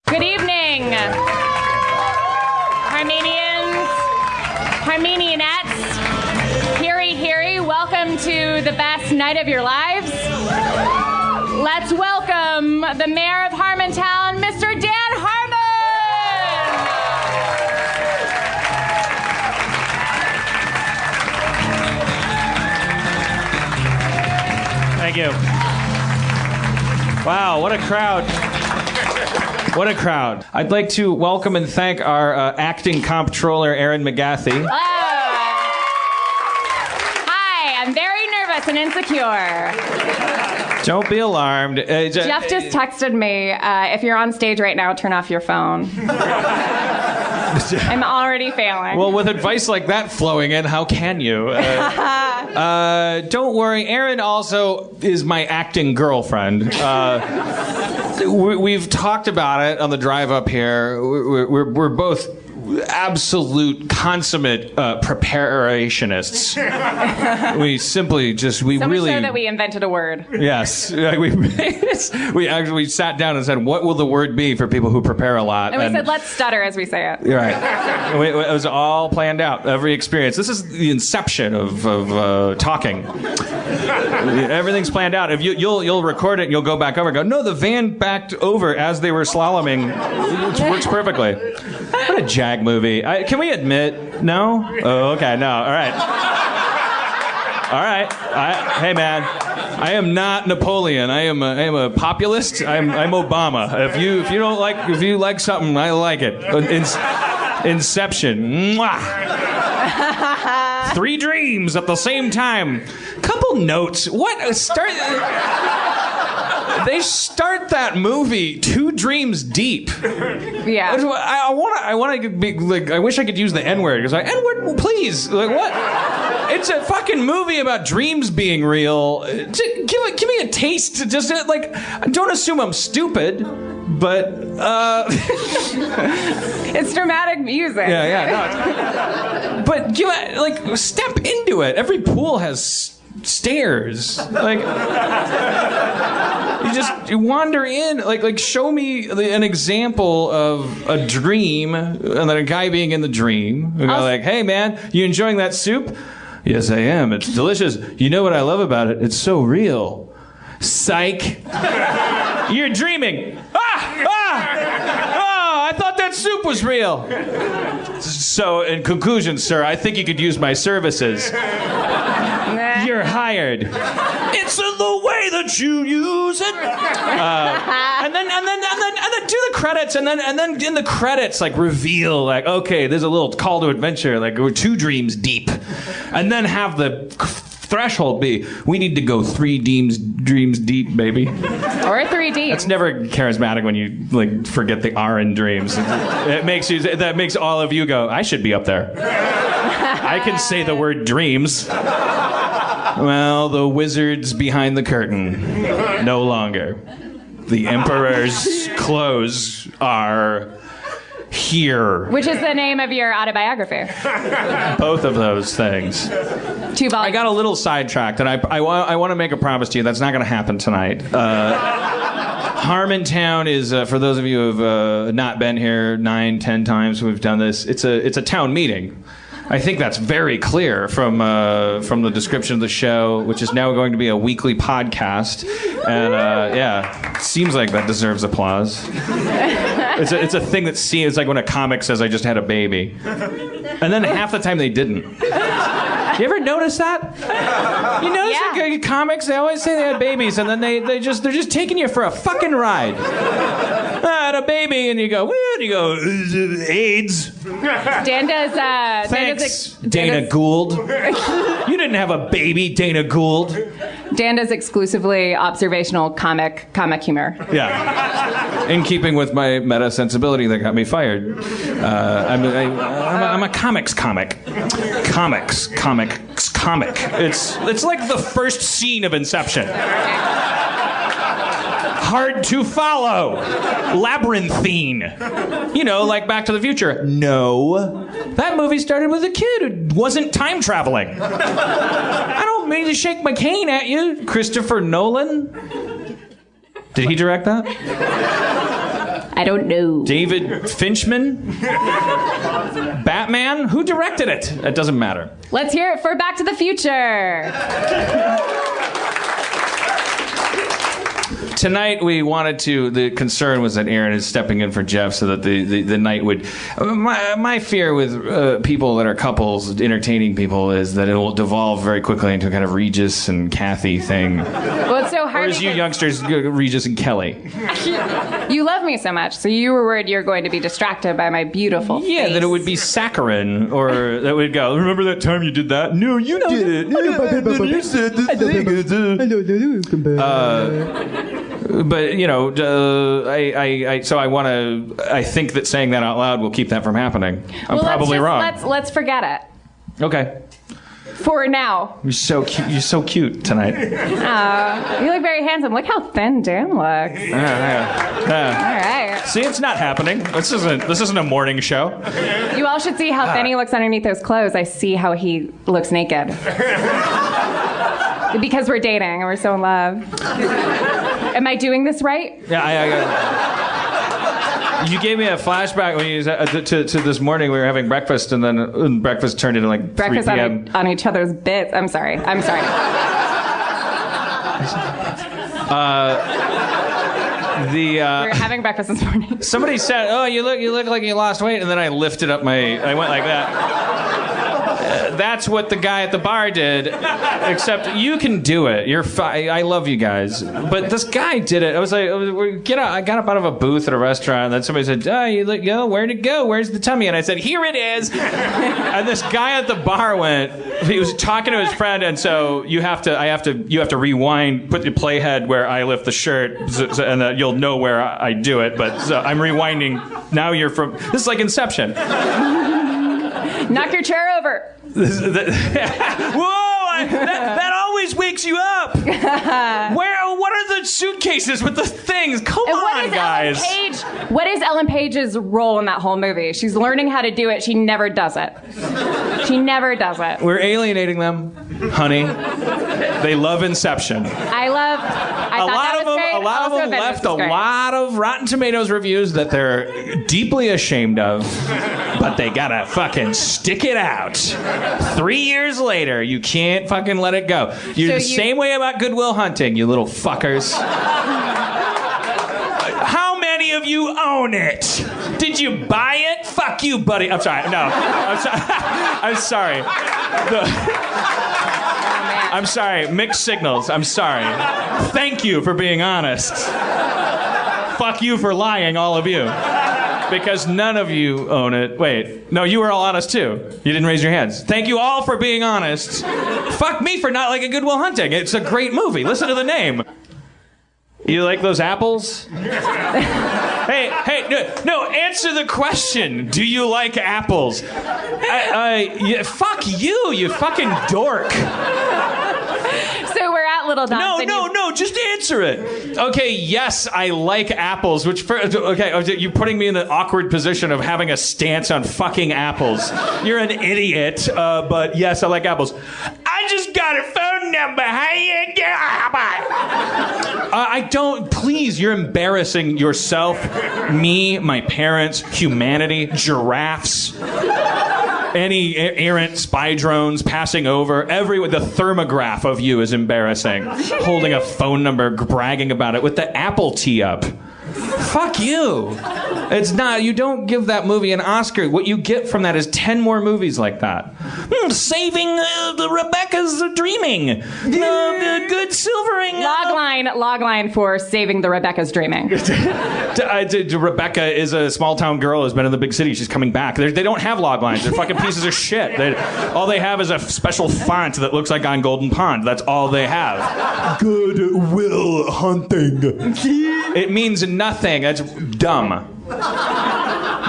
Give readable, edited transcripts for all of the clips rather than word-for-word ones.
Good evening, Harmonians, Harmoniettes, Heary, welcome to the best night of your lives. Let's welcome the Mayor of Harmontown, Mr. Dan Harmon. Thank you. Wow, what a crowd. What a crowd. I'd like to welcome and thank our acting comptroller, Erin McGathy. Hello. Hi, I'm very nervous and insecure. Don't be alarmed. Jeff just texted me, if you're on stage right now, turn off your phone. I'm already failing. Well, with advice like that flowing in, how can you? Don't worry. Erin also is my acting girlfriend. We've talked about it on the drive up here. We're both absolute consummate preparationists. We really so that we invented a word. Yes, we actually sat down and said, "What will the word be for people who prepare a lot?" And we said, "Let's stutter as we say it." You're right. It was all planned out. Every experience. This is the inception of talking. Everything's planned out. If you'll record it, and you'll go back over and go, "No, the van backed over as they were slaloming." It works perfectly. What a Jag movie. Can we admit? No? Oh, okay. No. All right. All right. Hey, man. I am not Napoleon. I am a populist. I'm Obama. If you like something, I like it. Inception. Mwah. 3 dreams at the same time. Couple notes. What? They start that movie 2 dreams deep. Yeah. I want to be like. I wish I could use the N-word because N-word, please. Like what? It's a fucking movie about dreams being real. Give me a taste. Just like, don't assume I'm stupid. But it's dramatic music. Yeah. No, but step into it. Every pool has stairs. Like you wander in. Like show me an example of a dream, and then a guy being in the dream. We go like, "Hey man, you enjoying that soup?" "Yes, I am. It's delicious. You know what I love about it? It's so real." "Psych." "You're dreaming." I thought that soup was real. So, in conclusion, sir, I think you could use my services. You're hired. It's in the way that you use it. And then do the credits, and then in the credits, like reveal, like, okay, there's a little call to adventure, like we're 2 dreams deep, and then have the threshold be, we need to go 3 dreams deep, baby. Or 3 deep. That's never charismatic when you forget the R in dreams. That makes all of you go, I should be up there. I can say the word dreams. Well, the wizard's behind the curtain. No longer. The emperor's clothes are here. Which is the name of your autobiography. Both of those things. 2 volumes. I got a little sidetracked, and I want to make a promise to you. That's not going to happen tonight. Harmontown is, for those of you who have not been here 9, 10 times we've done this, it's a town meeting. I think that's very clear from the description of the show, which is now going to be a weekly podcast. And it seems like that deserves applause. It's a thing that seems like when a comic says, "I just had a baby," and then half the time they didn't. You ever notice that? You notice that comics, they always say they had babies, and then they're just taking you for a fucking ride. I had a baby, and you go, AIDS. Dan does. Thanks, Dana Gould. You didn't have a baby, Dana Gould. Dan does exclusively observational comic humor. Yeah. In keeping with my meta sensibility that got me fired. I'm a comics comic. Comics comic. It's like the first scene of Inception. Hard to follow. Labyrinthine. You know, like Back to the Future. No. That movie started with a kid who wasn't time traveling. I don't mean to shake my cane at you, Christopher Nolan. Did he direct that? I don't know. David Finchman? Batman? Who directed it? It doesn't matter. Let's hear it for Back to the Future. Tonight we wanted to, the concern was that Erin is stepping in for Jeff so that the night would, my fear with people that are couples, entertaining people, is that it will devolve very quickly into a kind of Regis and Kathy thing. Well, it's so hard. Or as you youngsters, Regis and Kelly. You love me so much, so you were worried you're going to be distracted by my beautiful face. Yeah, that it would be saccharine, or that would go, remember that time you did that? No, you did it. You said the thing. But you know, I think that saying that out loud will keep that from happening. I'm probably wrong. Let's forget it. Okay. For now. You're so cute. You're so cute tonight. You look very handsome. Look how thin Dan looks. All right. See, it's not happening. This isn't a morning show. You all should see how thin he looks underneath those clothes. I see how he looks naked. Because we're dating and we're so in love. Am I doing this right? Yeah, you gave me a flashback when you to this morning. We were having breakfast, and then breakfast turned into like breakfast 3 p.m. on each other's bits. I'm sorry. We were having breakfast this morning. Somebody said, "Oh, you look like you lost weight," and then I lifted up I went like that. That's what the guy at the bar did, except you can do it. I love you guys, but this guy did it. I was like, I got up out of a booth at a restaurant, and then somebody said, "Oh, where'd it go? Where's the tummy?" And I said, "Here it is." And this guy at the bar he was talking to his friend, and so you have to rewind, put the playhead where I lift the shirt, and you'll know where I do it. But so I'm rewinding. Now this is like Inception. Knock your chair over. Whoa! That always wakes you up. What are the suitcases with the things? Come on, guys. What is Ellen Page's role in that whole movie? She's learning how to do it. She never does it. She never does it. We're alienating them, honey. They love Inception. A lot of them left a lot of Rotten Tomatoes reviews that they're deeply ashamed of, but they gotta fucking stick it out. 3 years later, you can't fucking let it go. You're the same way about Good Will Hunting, you little fuckers. How many of you own it? Did you buy it? Fuck you, buddy. I'm sorry. No. I'm sorry. I'm sorry. Mixed signals. I'm sorry. Thank you for being honest. Fuck you for lying, all of you. Because none of you own it. Wait. No, you were all honest, too. You didn't raise your hands. Thank you all for being honest. Fuck me for not liking Good Will Hunting. It's a great movie. Listen to the name. You like those apples? Hey, no, answer the question. Do you like apples? Fuck you, you fucking dork. So we're at Little Don's. No, just answer it. Okay, yes, I like apples, you're putting me in the awkward position of having a stance on fucking apples. You're an idiot, but yes, I like apples. I just got a phone number. How you get? I don't, please, you're embarrassing yourself, me, my parents, humanity, giraffes. Any errant spy drones passing over, the thermograph of you is embarrassing. Holding a phone number, bragging about it with the Apple tee up. Fuck you. It's not, you don't give that movie an Oscar. What you get from that is 10 more movies like that. Saving the Rebecca's Dreaming. Good silvering. Logline for Saving the Rebecca's Dreaming. Rebecca is a small town girl who's been in the big city. She's coming back. They don't have log lines. They're fucking pieces of shit. All they have is a special font that looks like on Golden Pond. That's all they have. Good Will Hunting. It means nothing. That's dumb.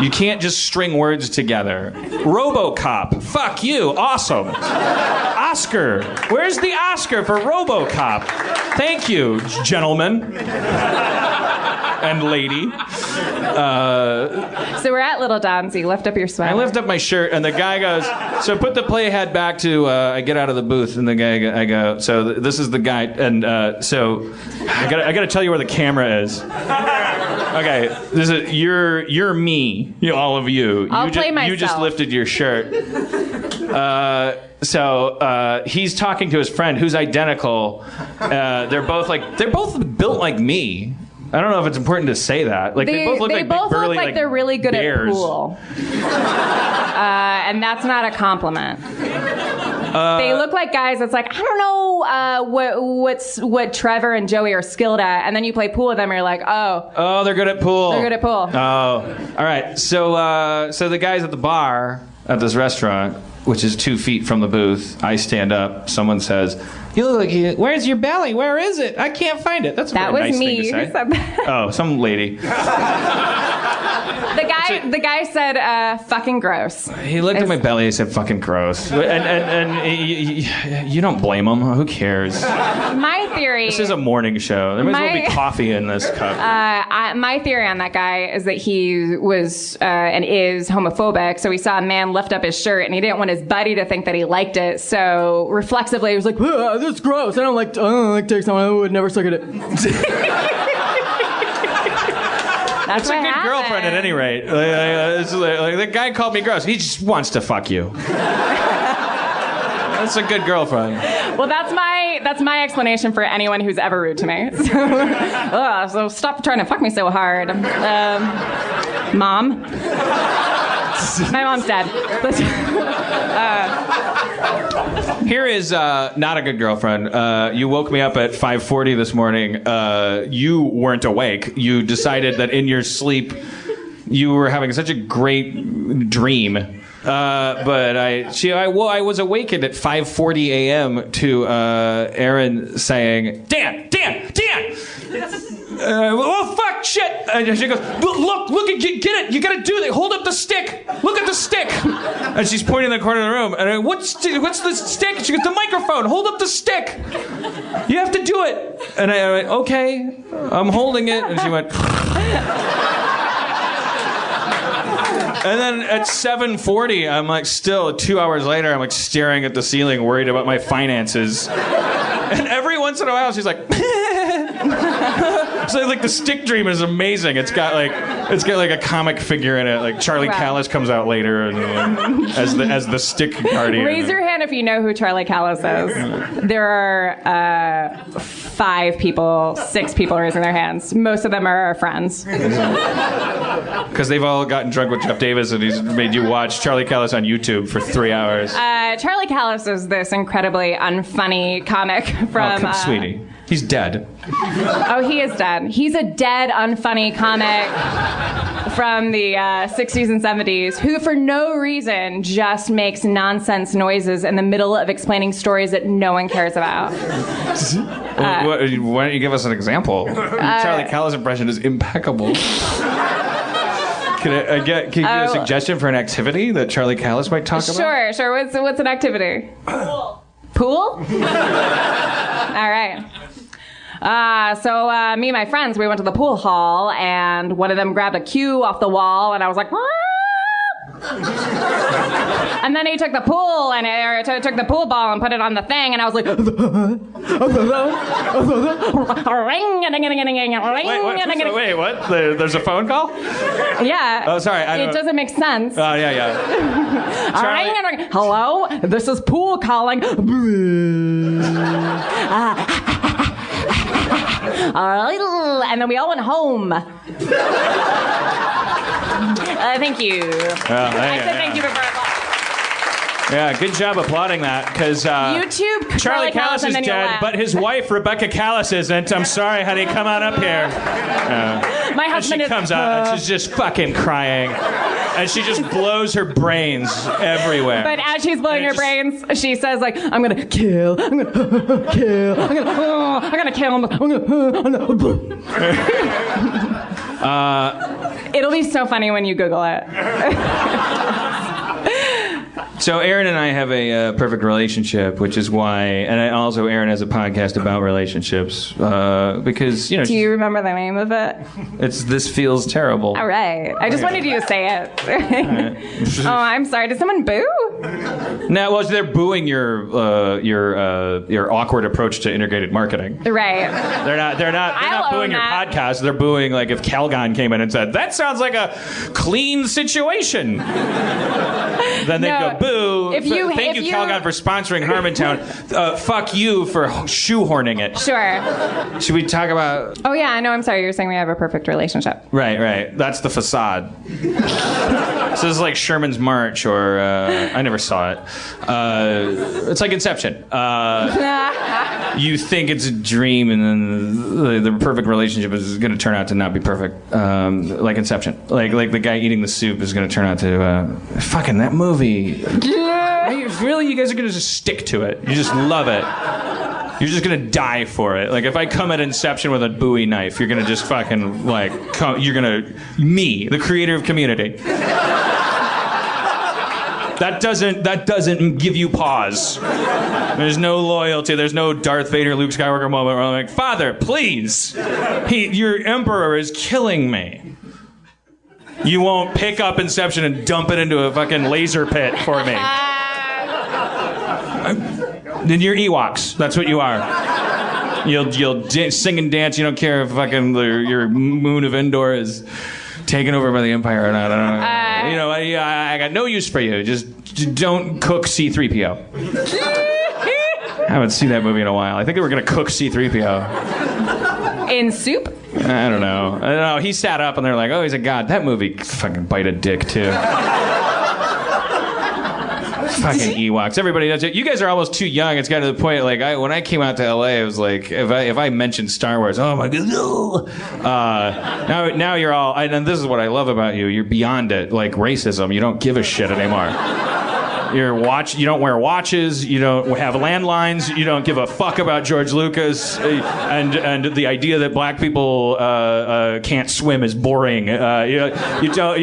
You can't just string words together. RoboCop. Fuck you. Awesome. Oscar. Where's the Oscar for RoboCop? Thank you, gentlemen. And lady. So we're at Little Dom's. You lift up your sweater. I lift up my shirt, and the guy goes, so put the play hat back to, I get out of the booth, and the guy, I go, so this is the guy, and so I gotta tell you where the camera is. Okay, you're me, all of you. I'll play myself. You just lifted your shirt. So he's talking to his friend who's identical. They're both built like me. I don't know if it's important to say that. Like they both look like big, burly, like they're really good bears. at pool. And that's not a compliment. They look like guys that's like, I don't know what Trevor and Joey are skilled at, and then you play pool with them and you're like, oh, they're good at pool. They're good at pool. Oh, all right. So the guys at the bar at this restaurant, which is 2 feet from the booth, I stand up. Someone says, "You look like you. Where's your belly? Where is it? I can't find it." That's a very nice thing to say. Who said that? Oh, some lady. The guy said, "Fucking gross." He looked at my belly. He said, "Fucking gross." And you don't blame him. Who cares? My theory. This is a morning show. There might as well be coffee in this cup. My theory on that guy is that he was and is homophobic. So he saw a man lift up his shirt, and he didn't want his buddy to think that he liked it. So reflexively, he was like, "This is gross. I don't like dick. I would never suck at it." That's a good girlfriend at any rate. The guy called me gross. He just wants to fuck you. That's a good girlfriend. Well, that's my explanation for anyone who's ever rude to me. So stop trying to fuck me so hard. Mom. My mom's dead. Here is not a good girlfriend. You woke me up at 5:40 this morning. You weren't awake. You decided that in your sleep you were having such a great dream. But I was awakened at 5:40 a.m. to Erin saying, Dan! Oh, fuck, shit! And she goes, look, get it! You gotta do it! Hold up the stick! Look at the stick! And she's pointing in the corner of the room, and I go, what's the stick? And she goes, the microphone! Hold up the stick! You have to do it! And I went, okay, I'm holding it. And she went... And then at 7:40, I'm like, still 2 hours later, I'm like staring at the ceiling, worried about my finances. And every once in a while, she's like, so like the stick dream is amazing. It's got like a comic figure in it. Like Charlie Callis comes out later and, as the stick guardian. Raise your hand if you know who Charlie Callis is. There are 6 people raising their hands. Most of them are our friends. Because they've all gotten drunk with Jeff Davis and he's made you watch Charlie Callis on YouTube for 3 hours. Charlie Callis is this incredibly unfunny comic from... Oh, sweetie. He's dead. Oh, he is dead. He's a dead, unfunny comic from the 60s and 70s who, for no reason, just makes nonsense noises in the middle of explaining stories that no one cares about. Why don't you give us an example? Charlie Callis' impression is impeccable. Can you give a suggestion for an activity that Charlie Callis might talk about? Sure. What's an activity? Pool? All right. So me and my friends, we went to the pool hall, and one of them grabbed a cue off the wall, and I was like, and then he took the pool took the pool ball and put it on the thing, and I was like, wait, what? There's a phone call? Yeah. Oh, sorry. It doesn't make sense. Oh, yeah. Hello, this is pool calling. And then we all went home. Thank you. I said thank you before I applaud. Yeah, good job applauding that, because YouTube, Charlie Callis is dead, but his wife, Rebecca Callis, isn't. I'm sorry, honey, come on up here. My husband comes out, and she's just fucking crying. And she just blows her brains everywhere. But as she's blowing her brains, she says, like, I'm gonna kill him. It'll be so funny when you Google it. So Erin and I have a perfect relationship, which is why, and also Erin has a podcast about relationships because Do you remember the name of it? It's This Feels Terrible. All right. I just wanted you to say it. Right. Oh, I'm sorry. Did someone boo? No, well, they're booing your awkward approach to integrated marketing. Right. They're not booing your podcast. They're booing like if Calgon came in and said, "That sounds like a clean situation." Then they'd go, boo. Thank you, Calgon, for sponsoring Harmontown. Fuck you for shoehorning it. Sure. Should we talk about... Oh, yeah, I know. I'm sorry. You're saying we have a perfect relationship. Right. That's the facade. So this is like Sherman's March, or... I never saw it. It's like Inception. You think it's a dream, and then the perfect relationship is going to turn out to not be perfect. Like Inception. Like the guy eating the soup is going to turn out to... fucking that movie. Really? You guys are going to just stick to it. You just love it. You're just going to die for it. Like, if I come at Inception with a Bowie knife, you're going to just fucking, like, you're going to... Me, the creator of Community. That doesn't give you pause. There's no loyalty. There's no Darth Vader, Luke Skywalker moment where I'm like, Father, please. Your emperor is killing me. You won't pick up Inception and dump it into a fucking laser pit for me. Then you're Ewoks. That's what you are. You'll sing and dance. You don't care if fucking your moon of Endor is taken over by the Empire or not. I don't know. I got no use for you. Just don't cook C-3PO. I haven't seen that movie in a while. I think they were going to cook C-3PO. In soup? I don't know. He sat up and they're like, oh, he's a god. That movie fucking bite a dick, too. Fucking Ewoks. Everybody does it. You guys are almost too young. It's got to the point, like, when I came out to LA, it was like, if I mentioned Star Wars, oh my God, no. Now you're all, and this is what I love about you. You're beyond it. Like racism. You don't give a shit anymore. You don't wear watches. You don't have landlines. You don't give a fuck about George Lucas, and the idea that black people can't swim is boring. You don't.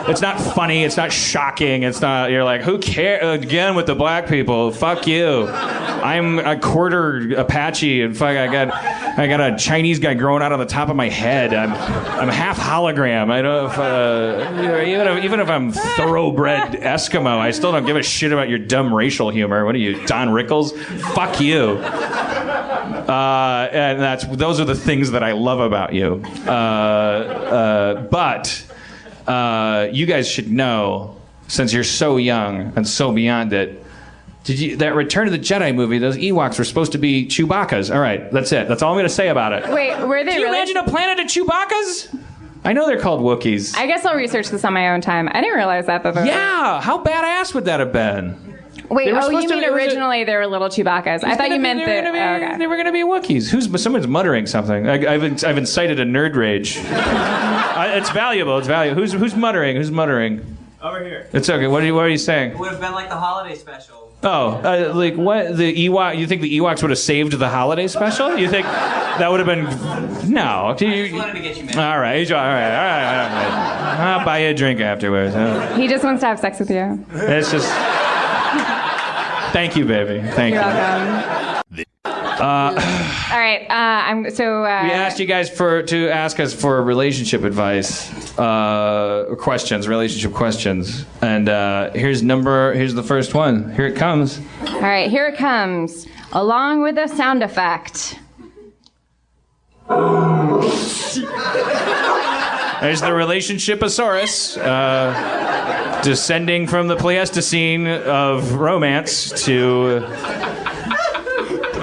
It's not funny. It's not shocking. It's not. You're like, who cares? Again with the black people. Fuck you. I'm a quarter Apache, and fuck, I got a Chinese guy growing out on the top of my head. I'm half hologram. I don't. Even if I'm thoroughbred Eskimo, I still don't give a shit about your dumb racial humor. What are you, Don Rickles? Fuck you. And those are the things that I love about you. But you guys should know, since you're so young and so beyond it, that Return of the Jedi movie, those Ewoks were supposed to be Chewbacca's. All right, that's it. That's all I'm going to say about it. Wait, were they? Can you imagine a planet of Chewbacca's? I know they're called Wookiees. I guess I'll research this on my own time. I didn't realize that. Yeah, how badass would that have been? Wait, you mean originally they were little Chewbacca's? I thought you meant that. They were going to be Wookiees. Someone's muttering something. I've incited a nerd rage. It's valuable. It's valuable. Who's muttering? Who's muttering? Over here. It's okay. What are you saying? It would have been like the holiday special. Oh, like what? The Ewok? You think the Ewoks would have saved the holiday special? You think that would have been? No. I just wanted to get you mad. All right. I'll buy you a drink afterwards. He just wants to have sex with you. It's just. Thank you, baby. Thank you. You're welcome. All right. We asked you guys to ask us for relationship advice, relationship questions, and here's the first one. Here it comes. All right, here it comes, along with a sound effect. There's the relationshiposaurus, descending from the Pleistocene of romance to.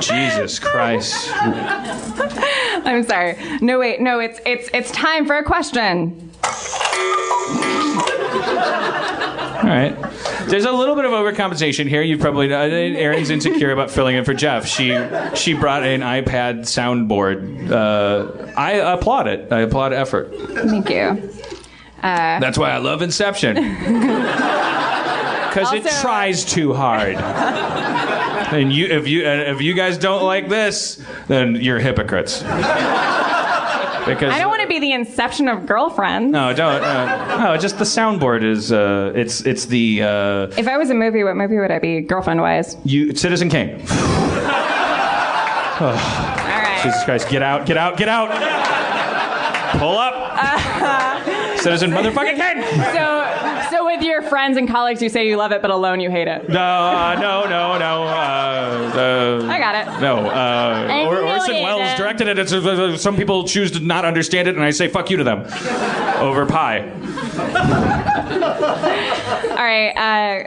Jesus Christ. I'm sorry. No, wait. No, it's time for a question. All right. There's a little bit of overcompensation here. You probably Erin's insecure about filling in for Jeff. She brought an iPad soundboard. I applaud it. I applaud effort. Thank you. That's why I love Inception. Because it tries too hard. And if you guys don't like this, then you're hypocrites. Because I don't want to be the Inception of Girlfriends. No, don't. No, just the soundboard is. It's the. If I was a movie, what movie would I be, girlfriend-wise? Citizen Kane. All right. Jesus Christ! Get out! Get out! Get out! Pull up. Citizen motherfucking Kane. So with your friends and colleagues, you say you love it, but alone you hate it. No. I got it. No. Orson Welles directed it. Some people choose to not understand it, and I say fuck you to them over pie. All right.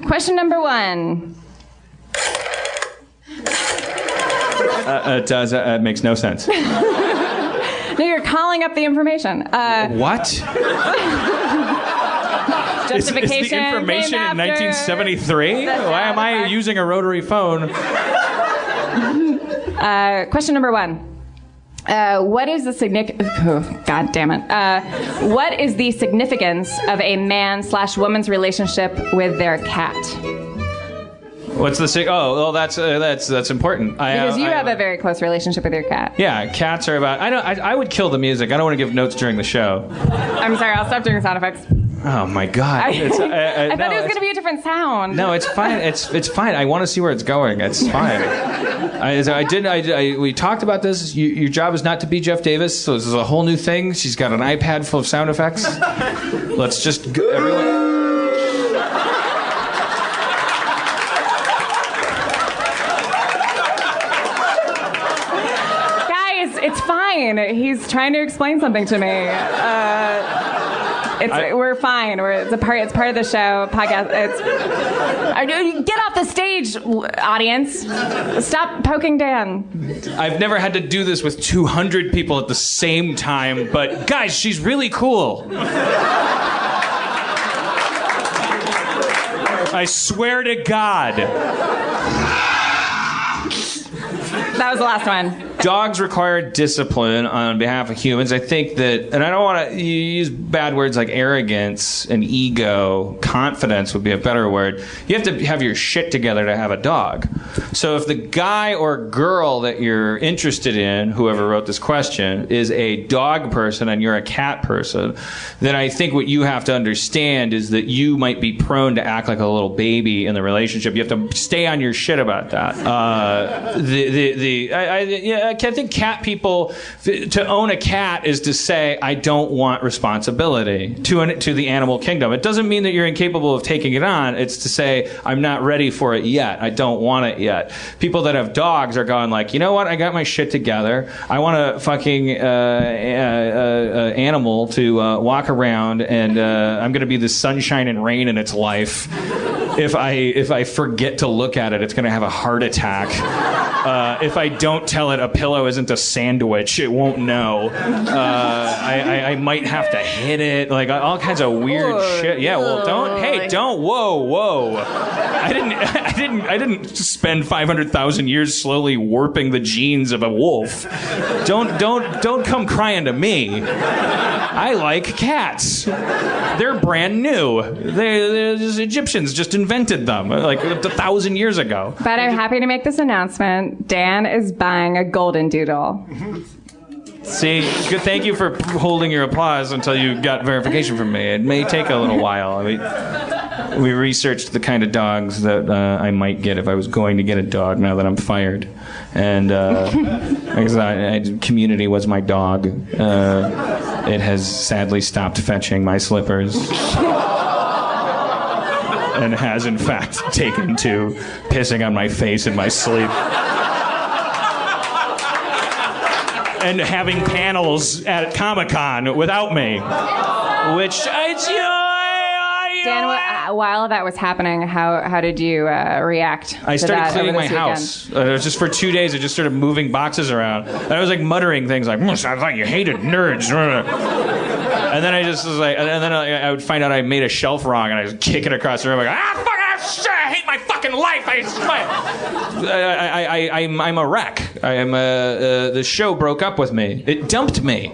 Question number 1. It makes no sense. No, you're calling up the information. What? Justification. Is the information in 1973? Why am I using a rotary phone? Question number 1. What is the God damn it. What is the significance of a man/woman's relationship with their cat? What's the well, that's important. Because you have a very close relationship with your cat. Yeah, cats are about. I would kill the music. I don't want to give notes during the show. I'm sorry. I'll stop doing sound effects. Oh my God! I thought it was going to be a different sound. No, it's fine. It's fine. I want to see where it's going. It's fine. We talked about this. Your job is not to be Jeff Davis, so this is a whole new thing. She's got an iPad full of sound effects. Let's just everyone. It's fine. He's trying to explain something to me. We're fine. It's part of the show podcast. Get off the stage, audience. Stop poking Dan. I've never had to do this with 200 people at the same time, but guys, she's really cool. I swear to God. That was the last one. Dogs require discipline on behalf of humans. I think that, and I don't want to use bad words like arrogance and ego. Confidence would be a better word. You have to have your shit together to have a dog. So if the guy or girl that you're interested in, whoever wrote this question, is a dog person and you're a cat person, then I think what you have to understand is that you might be prone to act like a little baby in the relationship. You have to stay on your shit about that. I think cat people, to own a cat is to say, I don't want responsibility to the animal kingdom. It doesn't mean that you're incapable of taking it on. It's to say, I'm not ready for it yet. I don't want it yet. People that have dogs are going like, you know what? I got my shit together. I want a fucking animal to walk around, and I'm going to be the sunshine and rain in its life. If I forget to look at it, it's going to have a heart attack. If I don't tell it a pillow isn't a sandwich, it won't know. I might have to hit it, like all kinds of weird shit. Yeah, well, don't. Whoa. I didn't spend 500,000 years slowly warping the genes of a wolf. Don't come crying to me. I like cats. They're brand new. The Egyptians just invented them like 1,000 years ago. But I'm happy to make this announcement. Dan is buying a golden doodle. See, good. Thank you for holding your applause until you got verification from me. It may take a little while. We researched the kind of dogs that I might get if I was going to get a dog now that I'm fired. And Community was my dog. It has sadly stopped fetching my slippers. And has, in fact, taken to pissing on my face in my sleep. And having panels at Comic-Con without me. Which, Dan, while that was happening, how did you react I started cleaning my house. It was just for 2 days. I just started moving boxes around. And I was like muttering things like, I thought you hated nerds. And then I just was like, and then I would find out I made a shelf wrong, and I just kick it across the room like, fuck, shit, I hate my fucking life. I'm a wreck. The show broke up with me. It dumped me.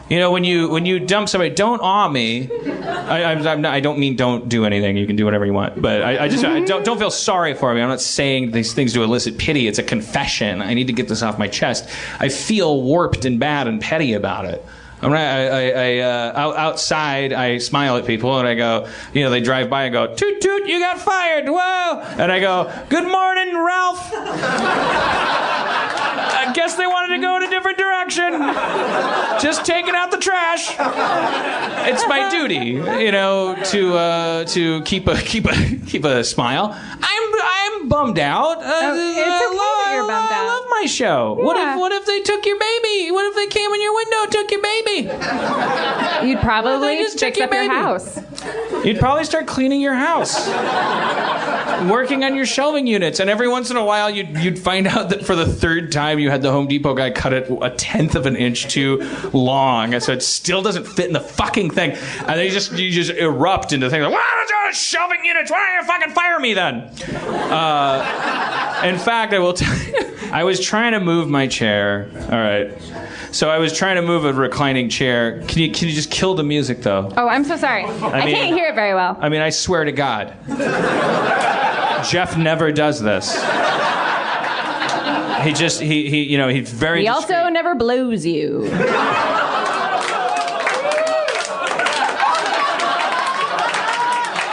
You know, when you dump somebody, don't awe me. I don't mean don't do anything. You can do whatever you want. But I don't feel sorry for me. I'm not saying these things to elicit pity. It's a confession. I need to get this off my chest. I feel warped and bad and petty about it. Outside, I smile at people and I go, you know, they drive by and go, toot toot, you got fired, whoa! And I go, good morning, Ralph. I guess they wanted to go in a different direction. Just taking out the trash. It's my duty, you know, to keep a smile. I'm bummed out. It's okay that you're bummed out. I love my show. Yeah. What if they took your baby? What if they came in your window and took your baby? You'd probably fix up your house. You'd probably start cleaning your house, working on your shelving units, and every once in a while you'd find out that for the third time you had the Home Depot guy cut it 1/10 of an inch too long, and so it still doesn't fit in the fucking thing, and you just erupt into things like, "What are shelving units? Why don't you fucking fire me then?" In fact, I will tell you, I was trying to move my chair. All right. So I was trying to move a reclining chair. Can you just kill the music, though? Oh, I'm so sorry. I can't hear it very well. I mean, I swear to God. Jeff never does this. He's very He discreet. also never blows you.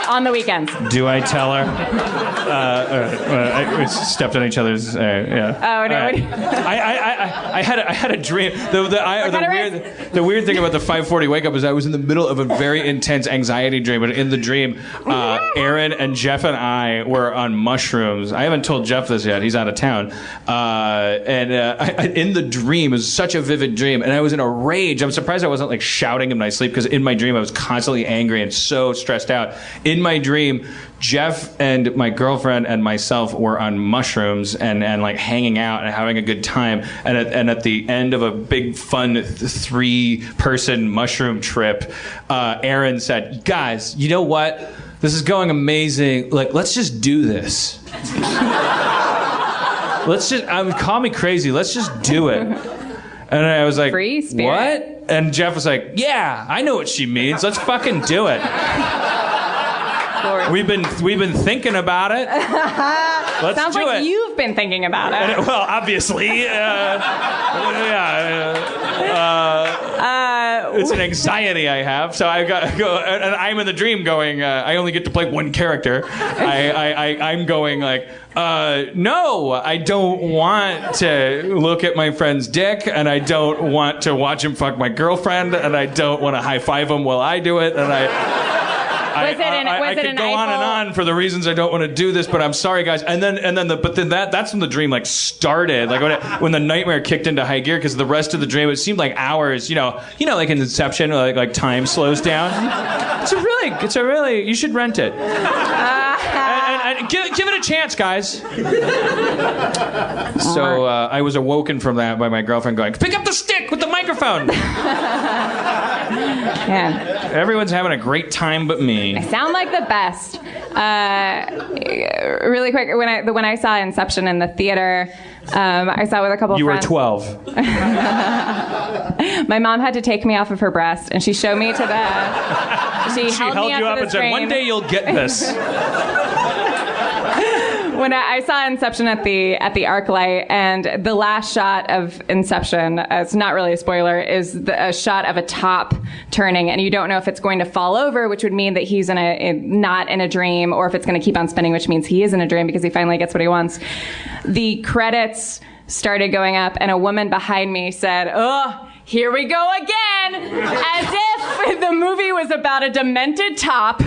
On the weekends. Do I tell her? We stepped on each other's. Yeah. Oh no! Right. I had a dream. The weird thing about the 5:40 wake up is I was in the middle of a very intense anxiety dream, but in the dream, Aaron and Jeff and I were on mushrooms. I haven't told Jeff this yet. He's out of town. In the dream, it was such a vivid dream, and I was in a rage. I'm surprised I wasn't like shouting in my sleep, because in my dream I was constantly angry and so stressed out. In my dream, Jeff and my girlfriend and myself were on mushrooms and like hanging out and having a good time. And at the end of a big fun 3-person mushroom trip, Aaron said, "Guys, you know what? This is going amazing. Like, let's just do this. Call me crazy. Let's just do it." And I was like, Free spirit. "What?" And Jeff was like, "Yeah, I know what she means. Let's fucking do it." We've been thinking about it. Let's Sounds do like it. you've been thinking about it. Well, obviously, it's an anxiety I have. So I go, and I'm in the dream going. I only get to play one character. I'm going like, no, I don't want to look at my friend's dick, and I don't want to watch him fuck my girlfriend, and I don't want to high five him while I do it, and I could go on and on for the reasons I don't want to do this, but I'm sorry, guys. That's when the dream like started, like when the nightmare kicked into high gear, because the rest of the dream, it seemed like hours. You know, like in Inception, like time slows down. It's a really. You should rent it. And give it a chance, guys. So I was awoken from that by my girlfriend going, "Pick up the stick with the microphone." Yeah. Everyone's having a great time but me. I sound like the best. Really quick, when I saw Inception in the theater, I saw it with a couple of friends. You were 12. My mom had to take me off of her breast, and she showed me to the. She held me you up and said, "One day you'll get this." When I saw Inception at the ArcLight, and the last shot of Inception, it's not really a spoiler, is a shot of a top turning, and you don't know if it's going to fall over, which would mean that he's not in a dream, or if it's going to keep on spinning, which means he is in a dream because he finally gets what he wants. The credits started going up, and a woman behind me said, "Oh, here we go again," as if the movie was about a demented top.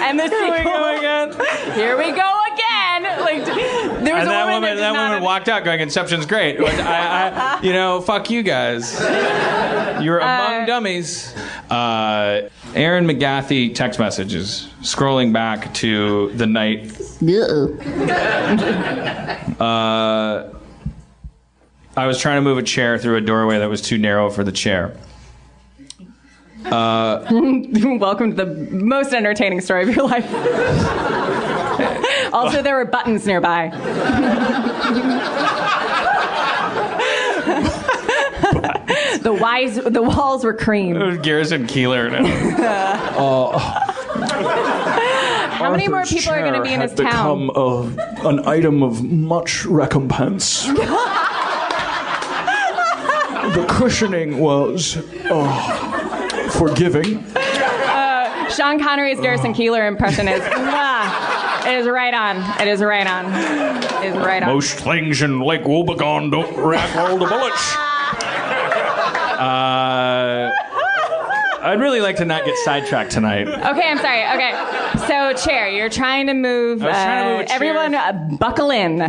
And the sequel, here we go again. Like, there was that woman walked out going, "Inception's great." Fuck you guys. You're among dummies. Erin McGathy text messages. Scrolling back to the night. I was trying to move a chair through a doorway that was too narrow for the chair. Welcome to the most entertaining story of your life. Also, there were buttons nearby. The walls were cream. It was Garrison Keillor. How many more people are going to be in his town? Become an item of much recompense. The cushioning was forgiving. Sean Connery's Garrison Keillor impression is, it is right on. It is right on. It is right on. Most things in Lake Wobegon don't rack all the bullets. I'd really like to not get sidetracked tonight. Okay, I'm sorry. Okay, so chair. You're trying to move. I was trying to move a chair. Everyone, buckle in.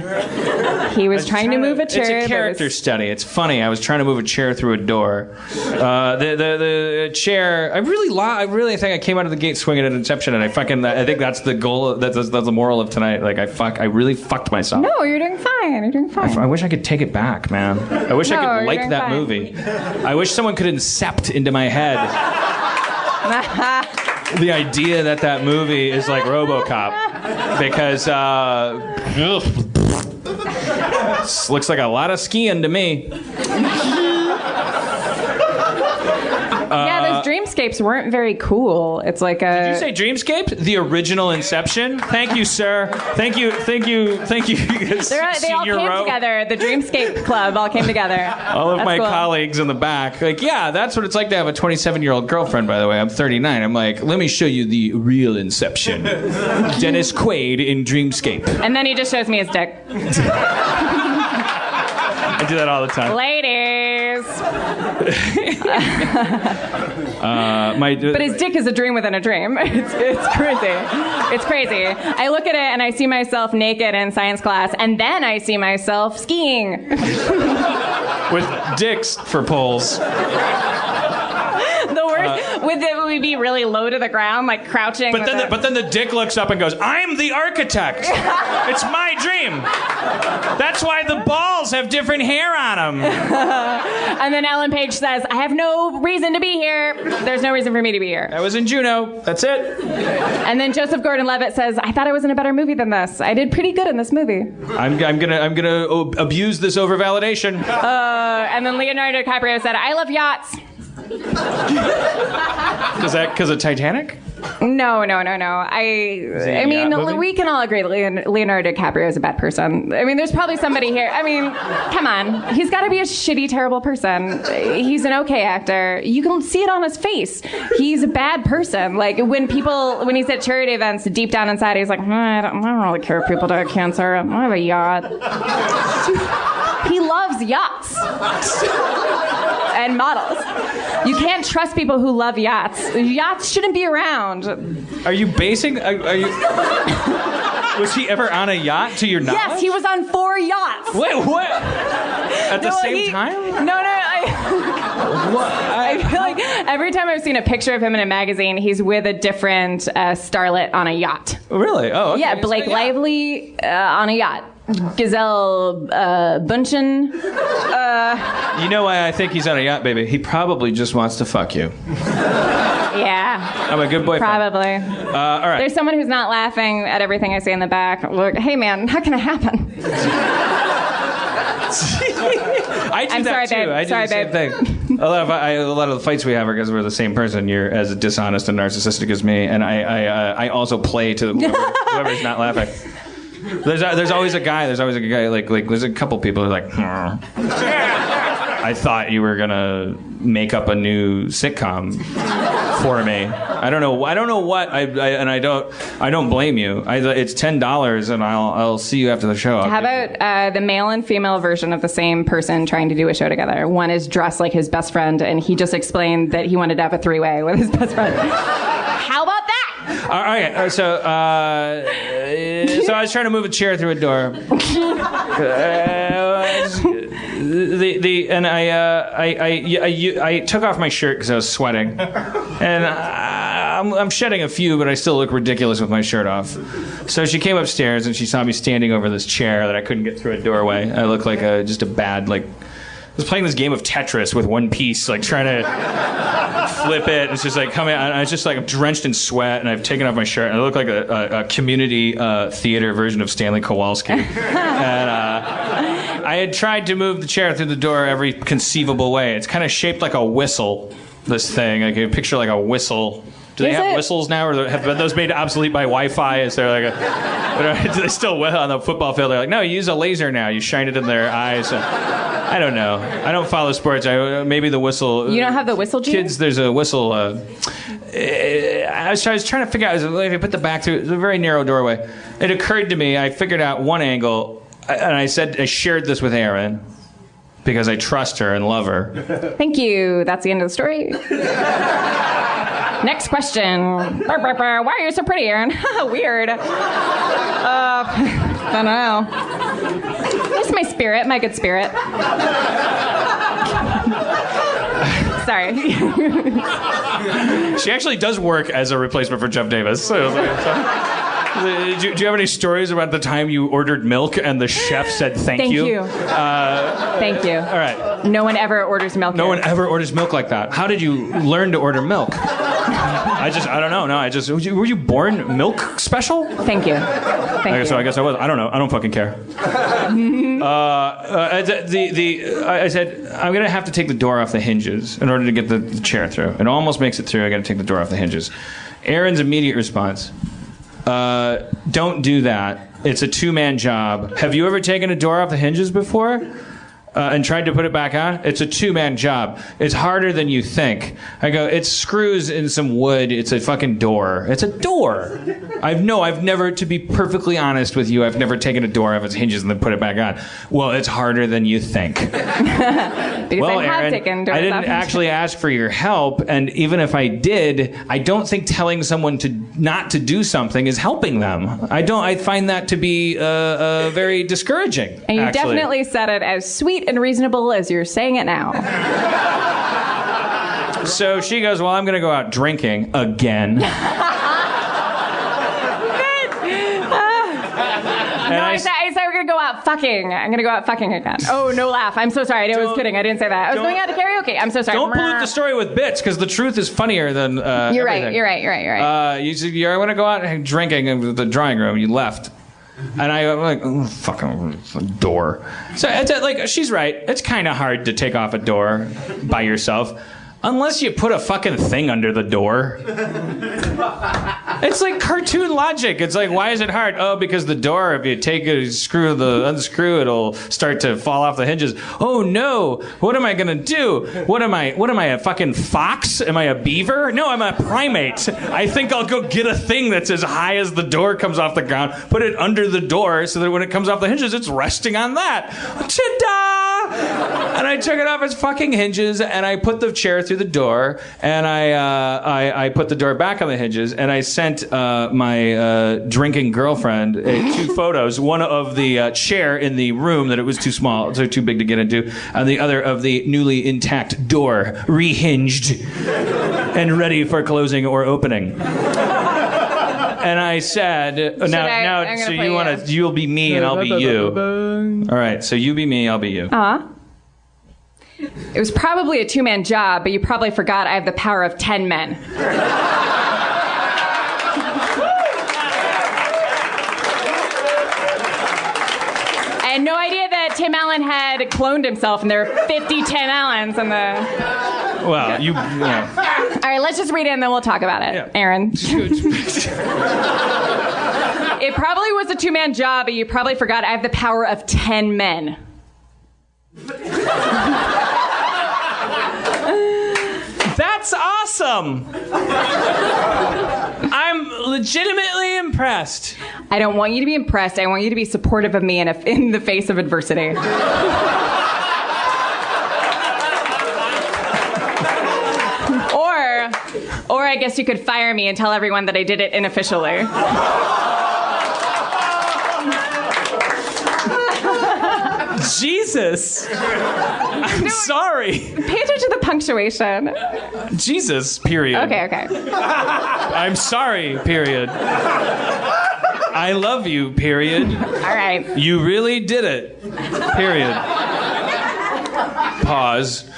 He was trying to move a chair. It's a character study. It's funny. I was trying to move a chair through a door. The chair. I really think I came out of the gate swinging at Inception, and I think that's the goal. That's the moral of tonight. Like I really fucked myself. No, you're doing fine. You're doing fine. I wish I could take it back, man. I wish I could like that fine. movie. I wish someone could incept into my head the idea that movie is like RoboCop, because this looks like a lot of skiing to me. Yeah, those dreamscapes weren't very cool. It's like a... Did you say dreamscape? The original Inception? Thank you, sir. Thank you. They all came together. The Dreamscape Club all came together. All of That's my cool. colleagues in the back. Like, yeah, that's what it's like to have a 27-year-old girlfriend, by the way. I'm 39. I'm like, let me show you the real Inception. Dennis Quaid in Dreamscape. And then he just shows me his dick. I do that all the time. Ladies. But his dick is a dream within a dream. It's crazy. It's crazy. I look at it and I see myself naked in science class, and then I see myself skiing. With dicks for poles. The worst would we be really low to the ground, like crouching. But then the dick looks up and goes, "I'm the architect. It's my dream. That's why the balls have different hair on them." And then Ellen Page says, "I have no reason to be here. There's no reason for me to be here." I was in Juno. That's it. And then Joseph Gordon-Levitt says, "I thought I was in a better movie than this. I did pretty good in this movie." I'm gonna abuse this over validation. And then Leonardo DiCaprio said, "I love yachts." Is that because of Titanic? No. I mean, movie? we can all agree that Leonardo DiCaprio is a bad person. I mean, there's probably somebody here. I mean, come on. He's got to be a shitty, terrible person. He's an okay actor. You can see it on his face. He's a bad person. Like, when he's at charity events, deep down inside, he's like, I don't really care if people die of cancer. I have a yacht. He loves yachts. And models. You can't trust people who love yachts. Yachts shouldn't be around. Are you basing? Are you? Was he ever on a yacht? To your knowledge? Yes, he was on 4 yachts. Wait, what? At the same time? No. What? I feel like every time I've seen a picture of him in a magazine, he's with a different starlet on a yacht. Really? Oh, okay. Yeah, Blake Lively on a yacht. Giselle Bundchen. You know why I think he's on a yacht, baby? He probably just wants to fuck you. Yeah. I'm a good boyfriend. Probably. All right. There's someone who's not laughing at everything I say in the back. Look, hey man, how can it happen? I do that too. Babe. I do the same thing. A lot of the fights we have are because we're the same person. You're as dishonest and narcissistic as me, and I also play to whoever's not laughing. There's always a guy. There's always a guy. Like there's a couple people who are like, I thought you were gonna make up a new sitcom for me. I don't know what. I don't blame you. It's $10, and I'll see you after the show. How about the male and female version of the same person trying to do a show together? One is dressed like his best friend, and he just explained that he wanted to have a 3-way with his best friend. How about that? All right. So I was trying to move a chair through a door. I took off my shirt because I was sweating, and I'm shedding a few, but I still look ridiculous with my shirt off. So she came upstairs and she saw me standing over this chair that I couldn't get through a doorway. I look like just a bad was playing this game of Tetris with one piece, like trying to flip it. It's just like coming out. I was just like drenched in sweat, and I've taken off my shirt, and I look like a community theater version of Stanley Kowalski. And I had tried to move the chair through the door every conceivable way. It's kind of shaped like a whistle, this thing. I can picture like a whistle. Do they have whistles now, or have those made obsolete by Wi-Fi? Is there like a... Do they still on the football field? They're like, no, you use a laser now. You shine it in their eyes. I don't know. I don't follow sports. Maybe the whistle... You don't have the whistle gene? Kids, there's a whistle... I was trying to figure out, if I put the back through, it's a very narrow doorway. It occurred to me, I figured out one angle, and I shared this with Erin, because I trust her and love her. Thank you. That's the end of the story. Next question. Why are you so pretty, Erin? Weird. I don't know. It's my spirit, my good spirit. Sorry. She actually does work as a replacement for Jeff Davis. Do you have any stories about the time you ordered milk and the chef said thank you? Thank you. All right. No one ever orders milk. No one ever orders milk like that. How did you learn to order milk? I don't know. No, were you born milk special? Thank you. Thank you. So I guess I was. I don't know. I don't fucking care. I said, I'm going to have to take the door off the hinges in order to get the chair through. It almost makes it through. I got to take the door off the hinges. Erin's immediate response, don't do that. It's a two-man job. Have you ever taken a door off the hinges before? And tried to put it back on? It's a two-man job. It's harder than you think. I go, it's screws in some wood. It's a fucking door. It's a door. I've never, to be perfectly honest with you, I've never taken a door off its hinges and then put it back on. Well, it's harder than you think. Well, Erin, I didn't actually ask for your help, and even if I did, I don't think telling someone not to do something is helping them. I find that to be very discouraging. And you definitely said it as sweet and reasonable as you're saying it now. So she goes, well, I'm going to go out drinking again. I said we're going to go out fucking. I'm going to go out fucking again. Oh, no laugh. I'm so sorry. I was kidding. I didn't say that. I was going out to karaoke. I'm so sorry. Don't pollute the story with bits, because the truth is funnier than You're everything. right. You said, I want to go out and drinking in the drawing room. You left. And I'm like, oh, fucking door. So it's like, she's right. It's kind of hard to take off a door by yourself. Unless you put a fucking thing under the door. It's like cartoon logic. It's like, why is it hard? Oh, because the door, if you take it, unscrew, it'll start to fall off the hinges. Oh no, what am I gonna do? What am I, a fucking fox? Am I a beaver? No, I'm a primate. I think I'll go get a thing that's as high as the door comes off the ground, put it under the door so that when it comes off the hinges, it's resting on that. Ta-da! And I took it off its fucking hinges, and I put the chair through the door, and I put the door back on the hinges, and I sent my drinking girlfriend 2 photos, one of the chair in the room that it was too small, so too big to get into, and the other of the newly intact door, rehinged and ready for closing or opening. And I said, you'll be me and I'll be you. All right, so you be me, I'll be you. It was probably a 2-man job, but you probably forgot I have the power of 10 men. I had no idea that Tim Allen had cloned himself, and there are 50 Tim Allens in the... Well, All right, let's just read it, and then we'll talk about it, yeah. Erin. It probably was a 2-man job, but you probably forgot I have the power of 10 men. That's awesome. I'm legitimately impressed. I don't want you to be impressed. I want you to be supportive of me in the face of adversity. Or I guess you could fire me and tell everyone that I did it unofficially. Jesus. I'm sorry. Pay attention to the punctuation. Jesus, period. Okay. I'm sorry, period. I love you, period. All right. You really did it, period. Pause.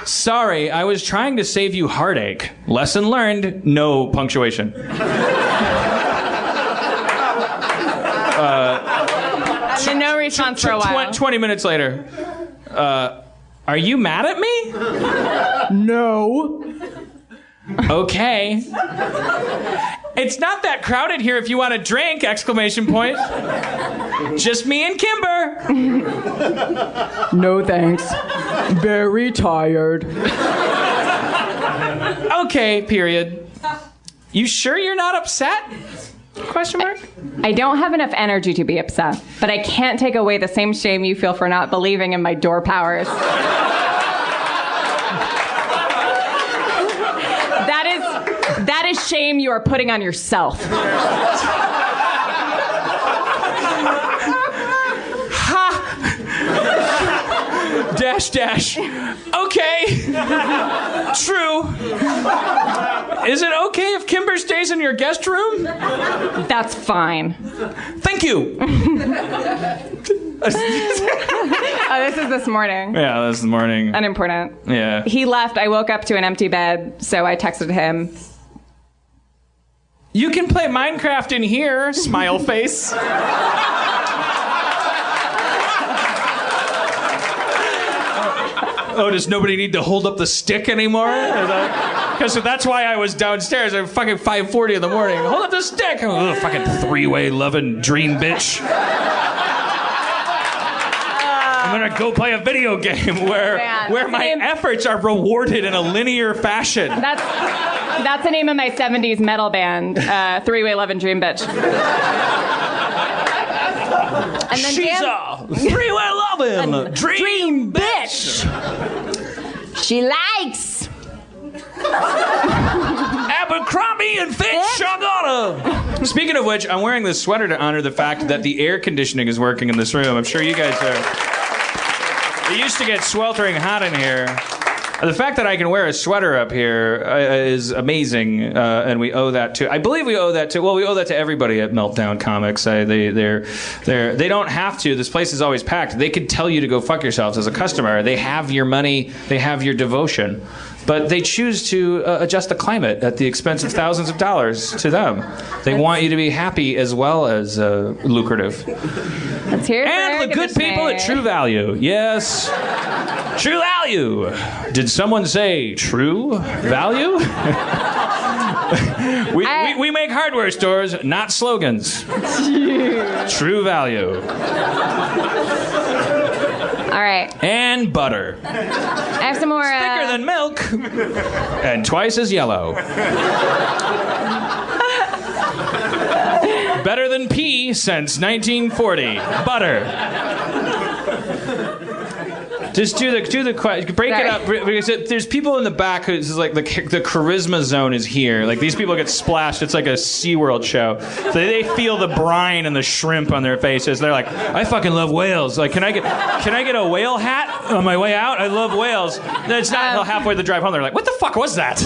Sorry, I was trying to save you heartache. Lesson learned, no punctuation. And no response for a while. 20 minutes later. Are you mad at me? No. Okay. It's not that crowded here if you want a drink! Exclamation point. Just me and Kimber. No thanks. Very tired. Okay, period. You sure you're not upset? Question mark? I don't have enough energy to be upset, but I can't take away the same shame you feel for not believing in my door powers. That is shame you are putting on yourself. Ha! Dash dash. Okay. True. Is it okay if Kimber stays in your guest room? That's fine. Thank you. Oh, this is this morning. Yeah, this is the morning. Unimportant. Yeah. He left. I woke up to an empty bed, so I texted him. You can play Minecraft in here, smile face. Oh, does nobody need to hold up the stick anymore? Because that's why I was downstairs at fucking 5:40 in the morning. Hold up the stick! Oh, fucking three-way loving dream bitch. I'm gonna go play a video game where my efforts are rewarded in a linear fashion. That's the name of my 70s metal band, Three-Way Lovin' Dream Bitch. And then She's a three-way loving dream bitch. She likes Abercrombie and Fitch are gonna. Speaking of which, I'm wearing this sweater to honor the fact that the air conditioning is working in this room. I'm sure you guys are. It used to get sweltering hot in here. The fact that I can wear a sweater up here is amazing, and we owe that to. I believe we owe that to. Well, we owe that to everybody at Meltdown Comics. They don't have to. This place is always packed. They could tell you to go fuck yourselves as a customer. They have your money. They have your devotion. But they choose to adjust the climate at the expense of thousands of dollars to them. They want you to be happy as well as lucrative. Let's hear it. And the good people at True Value. Yes. True Value. Did someone say True Value? we make hardware stores, not slogans. True Value. All right. And butter. I have some more. Thicker than milk. And twice as yellow. Better than pee since 1940. Butter. Just do the break it up, because there's people in the back who's like the charisma zone is here. Like these people get splashed. It's like a SeaWorld show. So they feel the brine and the shrimp on their faces. They're like, I fucking love whales. Like, can I get a whale hat on my way out? I love whales. And it's not until halfway the drive home they're like, what the fuck was that?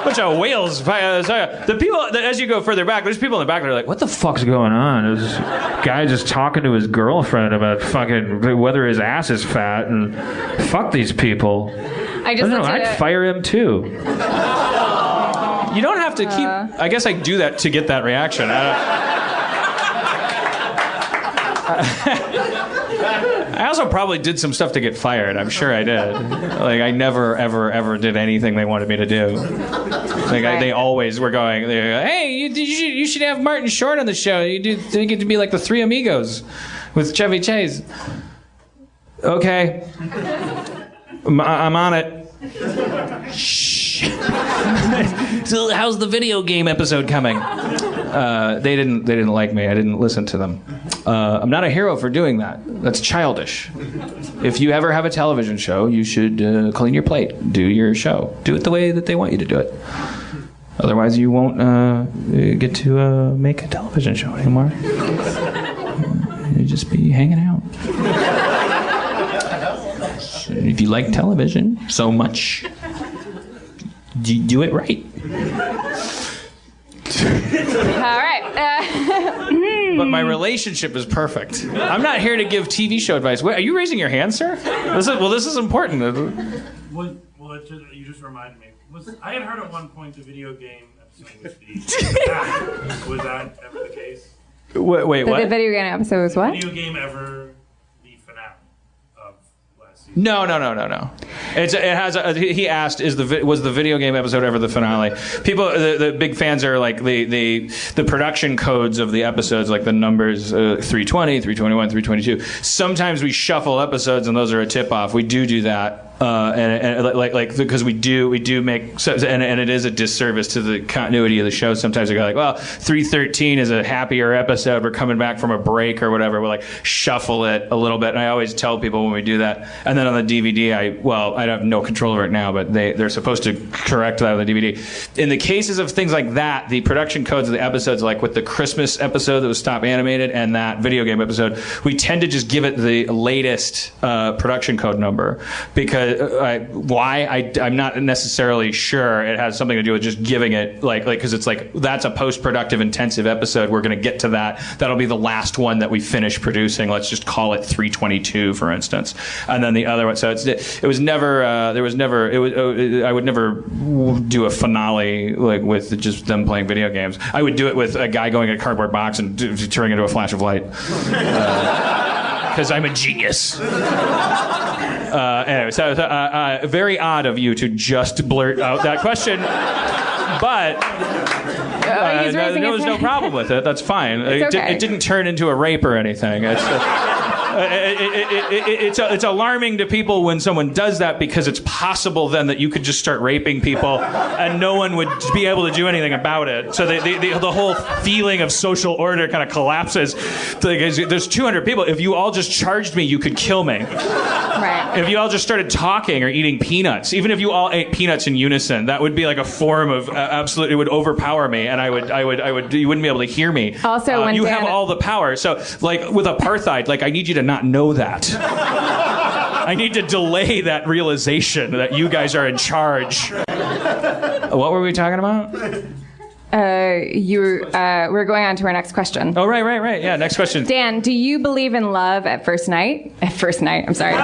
Bunch of whales. The people as you go further back, there's people in the back that are like, what the fuck's going on? There's this guy just talking to his girlfriend about fucking whether his ass is fat and. Fuck these people. I don't know. I'd fire him too. You don't have to keep. I guess I do that to get that reaction. I also probably did some stuff to get fired. I'm sure I did. Like I never, ever did anything they wanted me to do. Like they always were going. Hey, you should have Martin Short on the show. You get to be like the Three Amigos with Chevy Chase. Okay. I'm on it. Shh. So how's the video game episode coming? They didn't like me. I didn't listen to them. I'm not a hero for doing that. That's childish. If you ever have a television show, you should clean your plate. Do your show. Do it the way that they want you to do it. Otherwise, you won't get to make a television show anymore. You just be hanging out. If you like television so much, do it right. All right. but my relationship is perfect. I'm not here to give TV show advice. Wait, are you raising your hand, sir? This is important. Well, you just reminded me. I had heard at one point the video game episode was the was that ever the case? Wait, what? The video game episode was what? Video game ever the finale of last season? No. He asked, was the video game episode ever the finale? People, the big fans are like the production codes of the episodes, like the numbers 320, 321, 322. Sometimes we shuffle episodes, and those are a tip off. We do that. And because we do make and it is a disservice to the continuity of the show. Sometimes we go like, well, 313 is a happier episode. We're coming back from a break or whatever. We'll like shuffle it a little bit. And I always tell people when we do that. And then on the DVD, I have no control over it now, but they're supposed to correct that on the DVD. In the cases of things like that, the production codes of the episodes, like with the Christmas episode that was stop animated and that video game episode, we tend to just give it the latest production code number because. I'm not necessarily sure. It has something to do with just giving it because it's like that's a post-productive intensive episode. We're going to get to that. That'll be the last one that we finish producing. Let's just call it 322, for instance. And then the other one. So it was never. I would never do a finale like with just them playing video games. I would do it with a guy going in a cardboard box and turning into a flash of light. Because I'm a genius. Anyway, so very odd of you to just blurt out that question, but there was no problem with it. That's fine. It didn't turn into a rape or anything. It's alarming to people when someone does that because it's possible then that you could just start raping people and no one would be able to do anything about it. So the whole feeling of social order kind of collapses. There's 200 people. If you all just charged me, you could kill me. Right. If you all just started talking or eating peanuts, even if you all ate peanuts in unison, that would be like a form of absolute. It would overpower me, and I would. You wouldn't be able to hear me. Also, when you have all the power. So, like with apartheid, like I need you to not know that. I need to delay that realization that you guys are in charge. What were we talking about? We're going on to our next question. Oh, right. Yeah, next question. Dan, do you believe in love at first night? At first night, I'm sorry.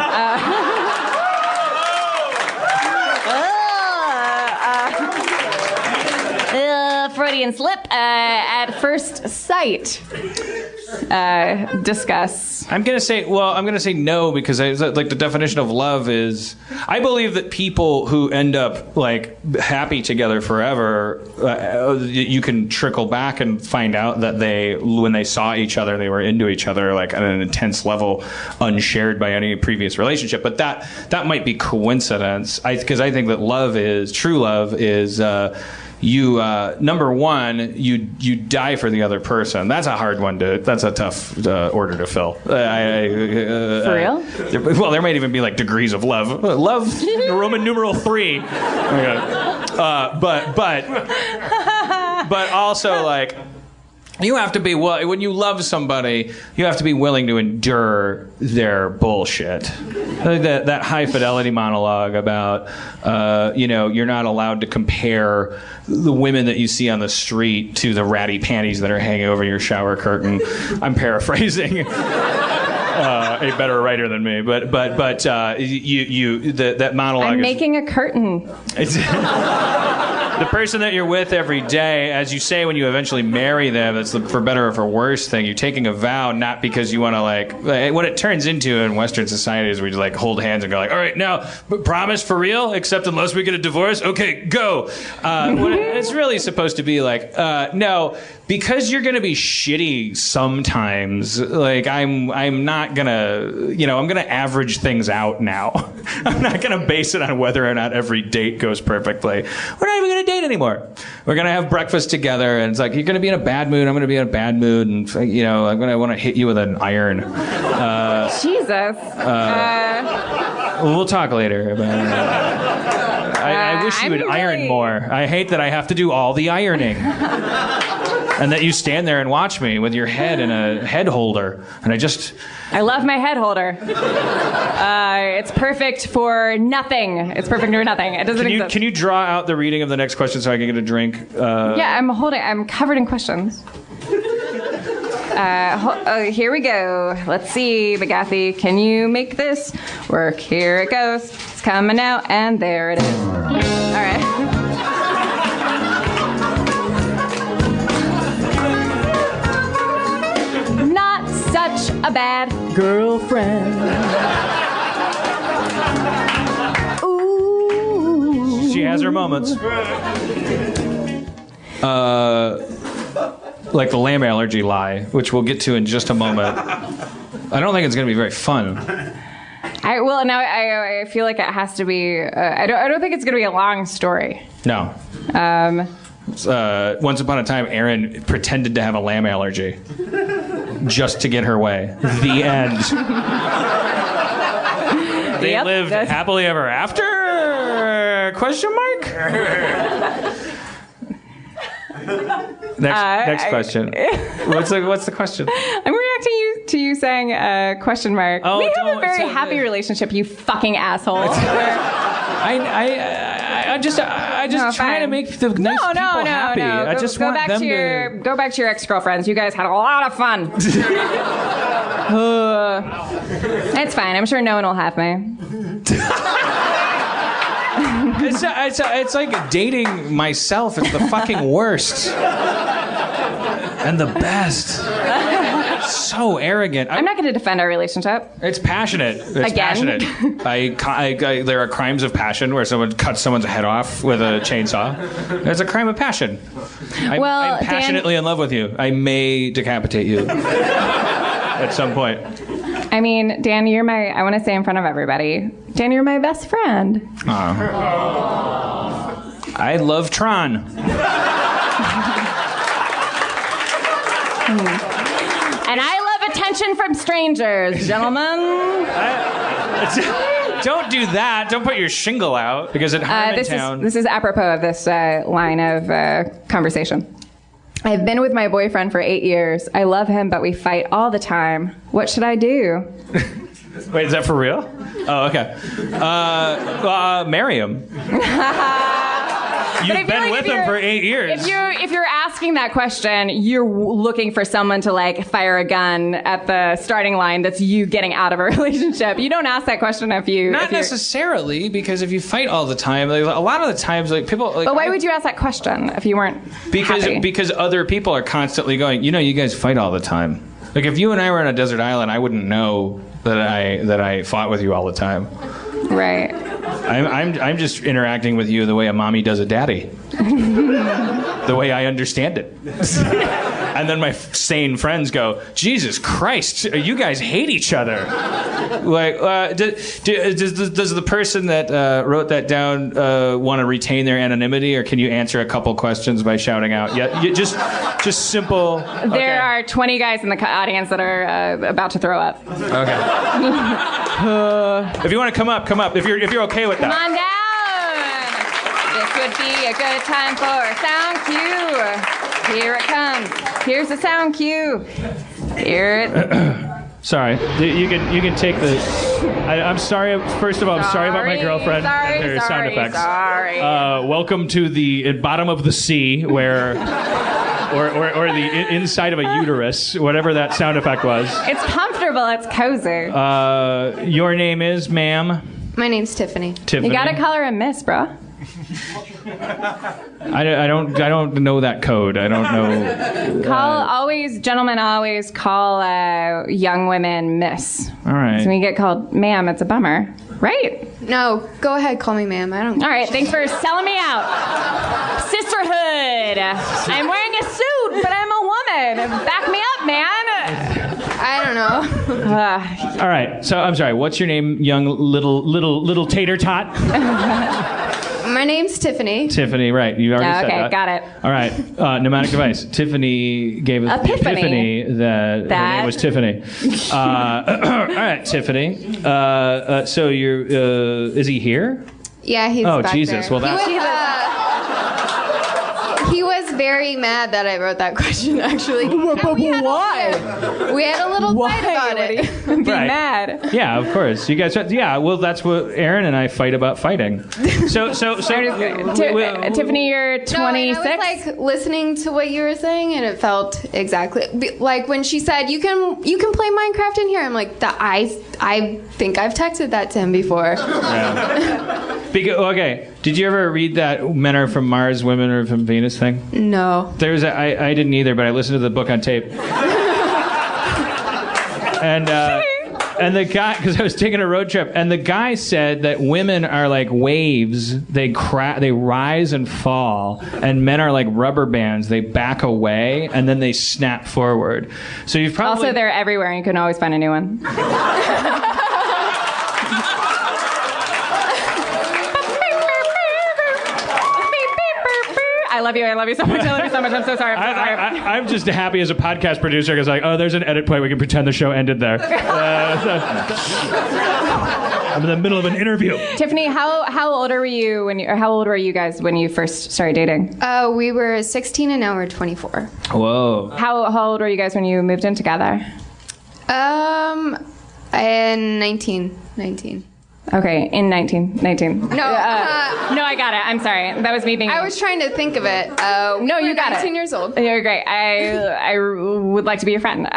Freudian slip. At first sight. Discuss. I'm gonna say no because like the definition of love is I believe that people who end up like happy together forever, you can trickle back and find out that when they saw each other they were into each other like at an intense level unshared by any previous relationship. But that might be coincidence. Because I think that true love is. You number one, you die for the other person. That's a hard one that's a tough order to fill. For real? There might even be like degrees of love. Love, Roman numeral 3. But also like. You have to be when you love somebody, you have to be willing to endure their bullshit. That high fidelity monologue about you're not allowed to compare the women that you see on the street to the ratty panties that are hanging over your shower curtain. I'm paraphrasing. A better writer than me, but that monologue. I'm making a curtain. The person that you're with every day, as you say when you eventually marry them, that's the for better or for worse thing. You're taking a vow not because you want to like what it turns into in Western society is we just like hold hands and go like, all right, now promise for real, except unless we get a divorce. Okay, go. It's really supposed to be like, no, because you're gonna be shitty sometimes. Like I'm not gonna, I'm gonna average things out now. I'm not gonna base it on whether or not every date goes perfectly. We're not even gonna date anymore. We're gonna have breakfast together, and it's like you're gonna be in a bad mood. I'm gonna be in a bad mood, and I'm gonna want to hit you with an iron. Jesus. We'll talk later about it. I wish you would iron more. I hate that I have to do all the ironing. And that you stand there and watch me with your head in a head holder. And I love my head holder. It's perfect for nothing. It doesn't exist. Can you draw out the reading of the next question so I can get a drink? Yeah, I'm covered in questions. Here we go. Let's see, McGathy, can you make this work? Here it goes. It's coming out, and there it is. All right. Not such a bad girlfriend. Ooh. She has her moments. Like the lamb allergy lie, which we'll get to in just a moment. I don't think it's going to be very fun. I feel like it has to be. I don't think it's going to be a long story. No. Once upon a time, Erin pretended to have a lamb allergy just to get her way. The end. They lived happily ever after? Question mark? Next question. What's the question? I'm reacting to you saying question mark. Oh, we have a very happy relationship, you fucking asshole. I just trying to make the nice people happy. I just want them to go back to your ex-girlfriends. You guys had a lot of fun. It's fine. I'm sure no one will have me. It's like dating myself. It's the fucking worst. And the best. So arrogant. I'm not going to defend our relationship. It's passionate. It's Again? passionate. There are crimes of passion where someone cuts someone's head off with a chainsaw. It's a crime of passion. I'm passionately in love with you. I may decapitate you at some point. I mean, Dan, I want to say in front of everybody, Dan, you're my best friend. I love Tron. And I love attention from strangers, gentlemen. Don't do that. Don't put your shingle out. Because at Harmontown... This is apropos of this line of conversation. I've been with my boyfriend for 8 years. I love him, but we fight all the time. What should I do? Wait, is that for real? Oh, okay. Marry him. You've been with him for 8 years. If you're asking that question, you're looking for someone to like fire a gun at the starting line. That's you getting out of a relationship. You don't ask that question if you. Not necessarily, because if you fight all the time, like, a lot of the times, like people. Like, but why would you ask that question if you weren't? Because other people are constantly going. You guys fight all the time. Like if you and I were on a desert island, I wouldn't know that I fought with you all the time. Right. I'm just interacting with you the way a mommy does a daddy. The way I understand it. And then my sane friends go, Jesus Christ, you guys hate each other. Like, does the person that wrote that down want to retain their anonymity, or can you answer a couple questions by shouting out? Yeah, just simple. There are 20 guys in the audience that are about to throw up. Okay. If you want to come up. If you're okay with that. Come on down. This would be a good time for a sound cue. Here it comes. Here's the sound cue. Here it. Sorry, you can take the. I'm sorry. First of all, I'm sorry about my girlfriend and her sound effects. Sorry. Welcome to the bottom of the sea, where, or the inside of a uterus, whatever that sound effect was. It's comfortable. It's cozy. Your name is, ma'am? My name's Tiffany. Tiffany. You gotta call her a miss, bro. I don't know that code. I don't know. Gentlemen always call young women miss. All right. So when you get called ma'am, it's a bummer, right? No, go ahead, call me ma'am. I don't. All right, thanks for selling me out. Sisterhood. I'm wearing a suit, but I'm a woman. Back me up, man. I don't know. All right. So I'm sorry. What's your name, young little tater tot? My name's Tiffany. Tiffany, right. You already said that. Okay, got it. All right. Pneumatic device. Tiffany gave us the epiphany that her name was Tiffany. All right, Tiffany. So you're, is he here? Yeah, he's Oh, back Jesus. there. Well, that's... He was very mad that I wrote that question, actually. Why? We had a little fight about it. Be Right. mad. Yeah, of course. You guys. Yeah. Well, that's what Erin and I fight about fighting. So. Tiffany, you're 26. No, and I was like listening to what you were saying, and it felt exactly like when she said, "You can play Minecraft in here." I'm like, I think I've texted that to him before. Yeah. Okay. Did you ever read that men are from Mars, women are from Venus thing? No. I didn't either, but I listened to the book on tape. And the guy, because I was taking a road trip, and the guy said that women are like waves. They rise and fall, and men are like rubber bands. They back away, and then they snap forward. So you've probably... Also, they're everywhere, and you can always find a new one. I love you so much. I'm so sorry. I'm just happy as a podcast producer because there's an edit point. We can pretend the show ended there. I'm in the middle of an interview. Tiffany, how old were you how old were you guys when you first started dating? We were 16 and now we're 24. Whoa. How old were you guys when you moved in together? In 19. Okay, in 1919. No, no, I got it. I'm sorry. That was me being... I was trying to think of it. No, you got 19 it. years old. You're great. I would like to be your friend.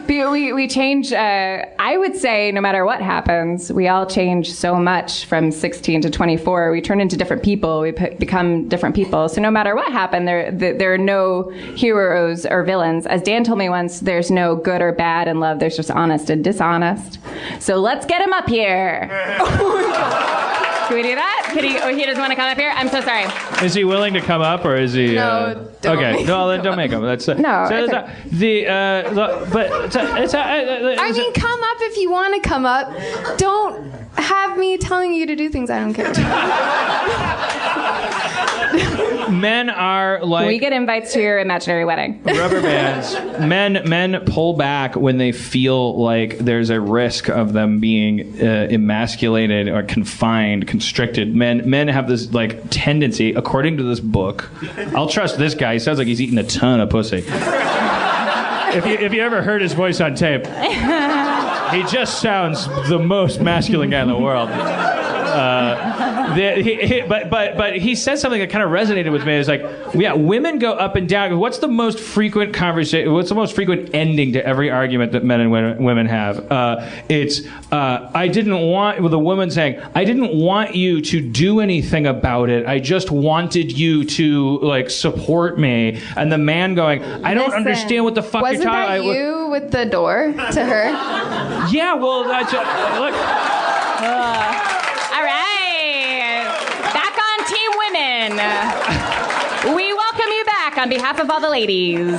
We change. I would say no matter what happens, we all change so much from 16 to 24. We turn into different people. We become different people. So no matter what happened, there are no heroes or villains. As Dan told me once, there's no good or bad in love. There's just honest and dishonest. So let's get him up here. Can we do that? He doesn't want to come up here? I'm so sorry. Is he willing to come up, or is he... No, don't okay, make no, then don't make him. That's... No, I mean, come up if you want to come up. Don't have me telling you to do things I don't care to. Men are like... We get invites to your imaginary wedding. Rubber bands. Men pull back when they feel like there's a risk of them being emasculated or confined, constricted. Men have this like tendency, according to this book. I'll trust this guy. He sounds like he's eating a ton of pussy. If you ever heard his voice on tape, he just sounds the most masculine guy in the world. But he said something that kind of resonated with me. It's like, yeah, women go up and down. What's the most frequent conversation? What's the most frequent ending to every argument that men and women have? I didn't want, with a woman saying, I didn't want you to do anything about it. I just wanted you to like support me. And the man going, I don't understand what the fuck you're talking about. Wasn't that you with the door to her? Yeah, well, that's look. All right. Back on Team Women. We welcome you back on behalf of all the ladies.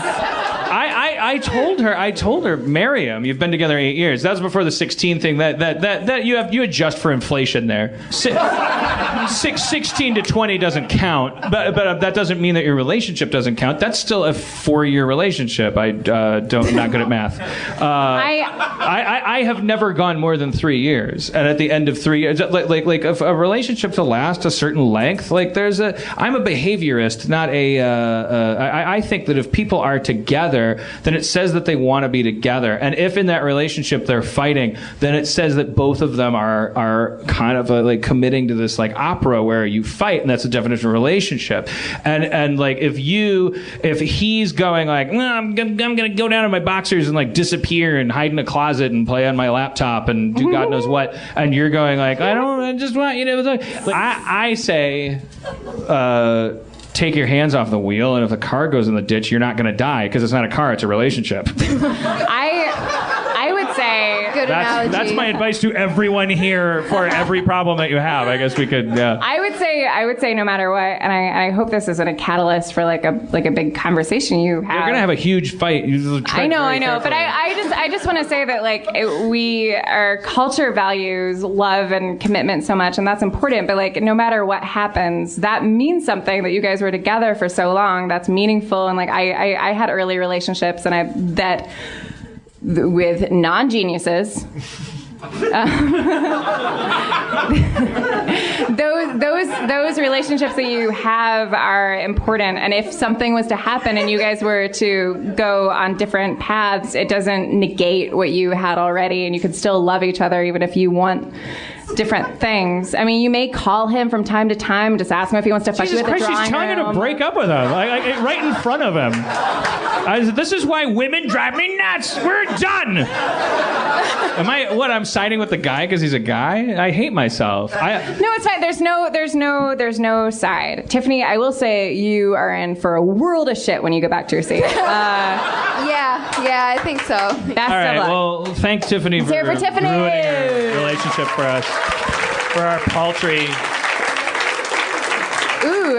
I told her, Miriam, you've been together 8 years. That was before the 16 thing. That you adjust for inflation there. 16 to 20 doesn't count, but that doesn't mean that your relationship doesn't count. That's still a 4-year relationship. I'm not good at math. I have never gone more than 3 years, and at the end of 3 years, like if a relationship to last a certain length, like I'm a behaviorist, not I think that if people are together, then it says that they want to be together, and if in that relationship they're fighting, then it says that both of them are kind of like committing to this like opera where you fight, and that's the definition of relationship. And like if he's going like, I'm gonna go down in my boxers and like disappear and hide in a closet and play on my laptop and do God knows what, and you're going like, I just want you to, like, I say, take your hands off the wheel, and if the car goes in the ditch, you're not going to die because it's not a car, it's a relationship. I would say... Good analogy. That's my advice to everyone here for every problem that you have. I guess we could... I would say no matter what, and I hope this isn't a catalyst for like a big conversation you have. You're going to have a huge fight. I know, but I just want to say that like our culture values love and commitment so much, and that's important, but like no matter what happens, that means something that you guys were together for so long. That's meaningful, and like I had early relationships, and that with non-geniuses Those relationships that you have are important, and if something was to happen and you guys were to go on different paths, it doesn't negate what you had already, and you can still love each other even if you want different things. I mean, you may call him from time to time, just ask him if he wants to fuck you at the drawing room. She's telling her to break up with him, like, right in front of him. This is why women drive me nuts. We're done. I'm siding with the guy because he's a guy? I hate myself. No, it's fine. There's no side. Tiffany, I will say you are in for a world of shit when you go back to your seat. Yeah, I think so. Best All right, of luck. well, thank Tiffany for Tiffany. ruining her relationship for us, for our paltry. Ooh,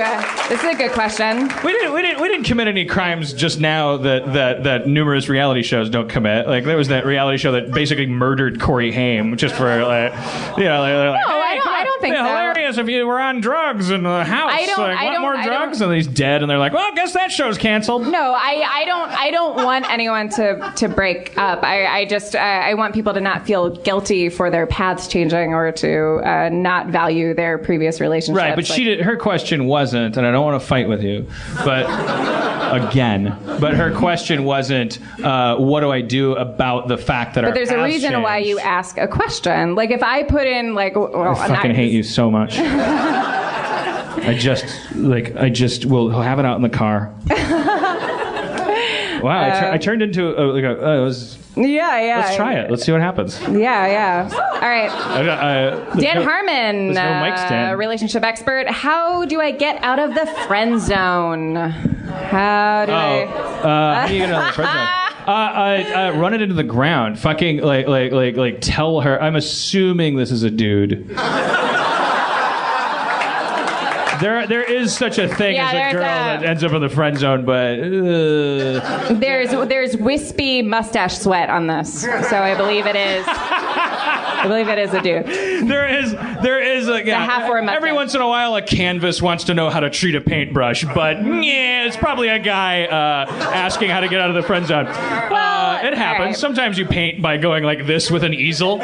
this is a good question. We didn't commit any crimes just now that numerous reality shows don't commit. Like there was that reality show that basically murdered Corey Haim just for like, you know, like, No, I don't think so. Hilarious if you were on drugs in the house. I don't- more drugs? And he's dead, and they're like, well, I guess that show's canceled. No, I don't want anyone to break up. I just want people to not feel guilty for their paths changing or to not value their previous relationships. Right, but her question wasn't, and I don't want to fight with you, but her question wasn't, what do I do about the fact that our But there's a paths reason changed? why you ask a question. Like if I put in like, well, I fucking hate you so much. I just will have it out in the car. Wow, I turned into it was. Yeah. Let's try it. Let's see what happens. Yeah. All right. Dan Harmon, there's no mic stand. relationship expert. How do I get out of the friend zone? How do I? How do you get out of the friend zone? Run it into the ground. Fucking like tell her. I'm assuming this is a dude. There is such a thing as a girl that ends up in the friend zone, but there's wispy mustache sweat on this, so I believe it is. I believe it is a dude. There is every once in a while a canvas wants to know how to treat a paintbrush, but yeah, it's probably a guy asking how to get out of the friend zone. Well, it happens. right. Sometimes you paint by going like this with an easel.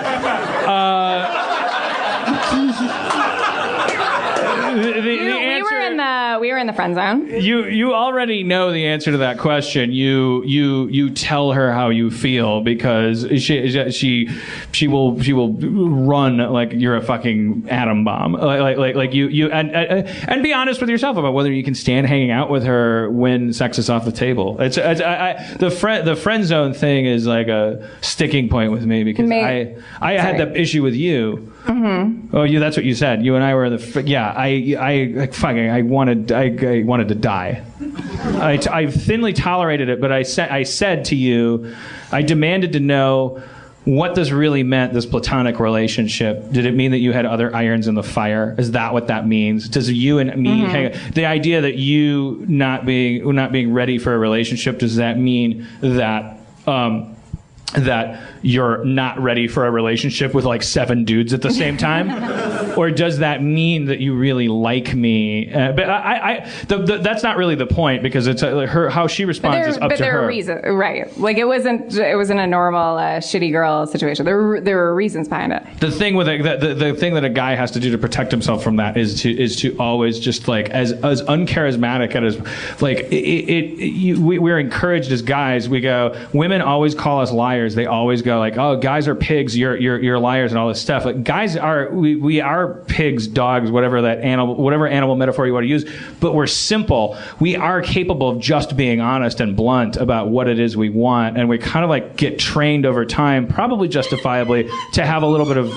We were in the friend zone. You already know the answer to that question. You tell her how you feel because she will run like you're a fucking atom bomb. Like you and be honest with yourself about whether you can stand hanging out with her when sex is off the table. The friend zone thing is like a sticking point with me because I had that issue with you. Mm-hmm. Oh, that's what you said. You and I were in the I wanted to die. I thinly tolerated it, but I said to you, I demanded to know what this really meant, this platonic relationship. Did it mean that you had other irons in the fire? Is that what that means? Does you and me the idea that you not being ready for a relationship, does that mean that that you're not ready for a relationship with like 7 dudes at the same time? Or does that mean that you really like me? But that's not really the point because it's how she responds is up to her. But there are reasons, right? Like it wasn't a normal shitty girl situation. There were reasons behind it. The thing with the thing that a guy has to do to protect himself from that is to always just like as uncharismatic and as like we're encouraged as guys. We go, women always call us liars. They always go like, oh, guys are pigs, you're liars and all this stuff. Like guys we are pigs, dogs, whatever animal metaphor you want to use, but we're simple. We are capable of just being honest and blunt about what it is we want, and we kind of like get trained over time, probably justifiably, to have a little bit of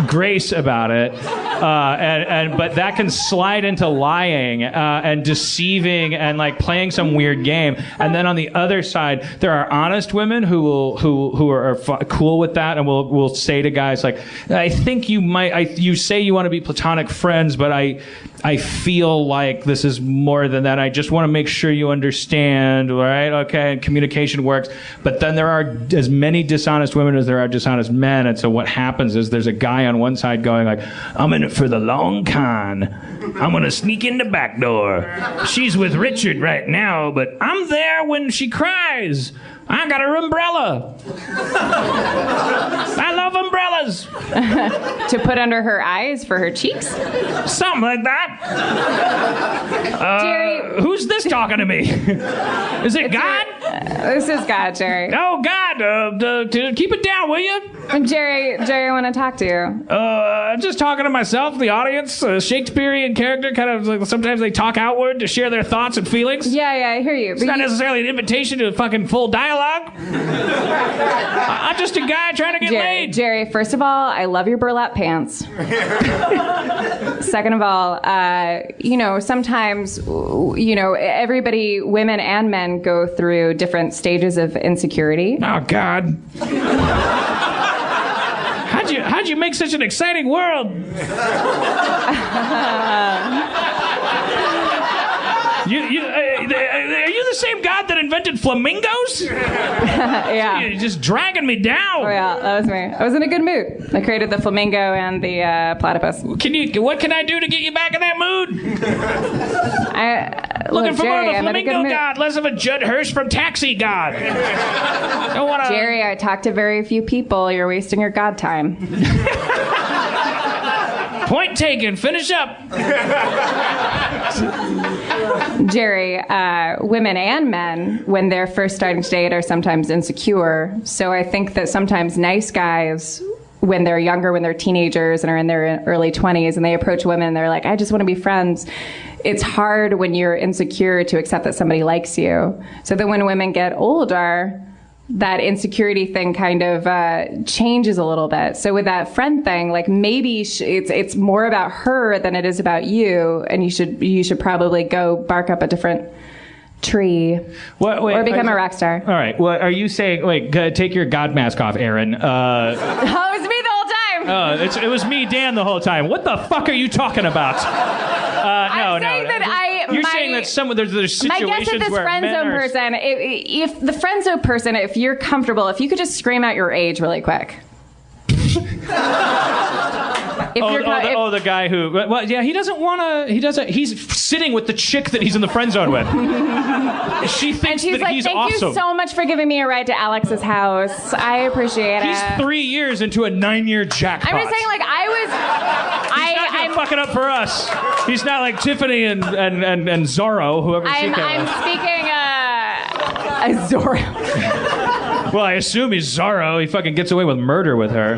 grace about it. But that can slide into lying and deceiving and like playing some weird game. And then on the other side, there are honest women who are cool with that and will say to guys like, I think you say you want to be platonic friends, but I feel like this is more than that. I just want to make sure you understand, right? Okay, and communication works. But then there are as many dishonest women as there are dishonest men. And so what happens is there's a guy on one side going like, I'm in it for the long con. I'm going to sneak in the back door. She's with Richard right now, but I'm there when she cries. I got her umbrella. I love umbrellas. To put under her eyes for her cheeks? Something like that. Jerry. Who's this talking to me? Is it God? This is God, Jerry. Oh, God. Keep it down, will you? Jerry, I want to talk to you. I'm just talking to myself, the audience. Shakespearean character, kind of like sometimes they talk outward to share their thoughts and feelings. Yeah, I hear you. It's not necessarily an invitation to a fucking full dialogue. I'm just a guy trying to get laid. Jerry, first of all, I love your burlap pants. Second of all, sometimes, everybody, women and men, go through different stages of insecurity. Oh, God. How'd you make such an exciting world? Are you the same God that invented flamingos? Yeah. You're just dragging me down. Oh, yeah, that was me. I was in a good mood. I created the flamingo and the platypus. What can I do to get you back in that mood? Looking for Jerry, more of a I'm in a good flamingo mood. God, less of a Judd Hirsch from Taxi God. Don't wanna... Jerry, I talk to very few people. You're wasting your God time. Point taken. Finish up. Jerry, women and men, when they're first starting to date, are sometimes insecure. So I think that sometimes nice guys, when they're younger, when they're teenagers and are in their early 20s, and they approach women, they're like, I just want to be friends. It's hard when you're insecure to accept that somebody likes you. So then when women get older, that insecurity thing kind of changes a little bit. So with that friend thing, like maybe it's more about her than it is about you, and you should probably go bark up a different tree or become a rock star. All right. Well, are you saying, take your God mask off, Erin? Oh, it was me the whole time. It was me, Dan, the whole time. What the fuck are you talking about? I'm saying that You're saying that there's situations my guess is this where friend men zone are... person, if the friend zone person, if you're comfortable, if you could just scream out your age really quick. The guy who... Well, yeah, he doesn't want to... He's sitting with the chick that he's in the friend zone with. She thinks and she's that like, he's thank awesome. you so much for giving me a ride to Alex's house. I appreciate it. He's 3 years into a 9-year jackpot. I'm just saying, like, He's not gonna fuck it up for us. He's not like Tiffany and Zorro, whoever she came I'm with. speaking Zorro. Well, I assume he's Zorro. He fucking gets away with murder with her.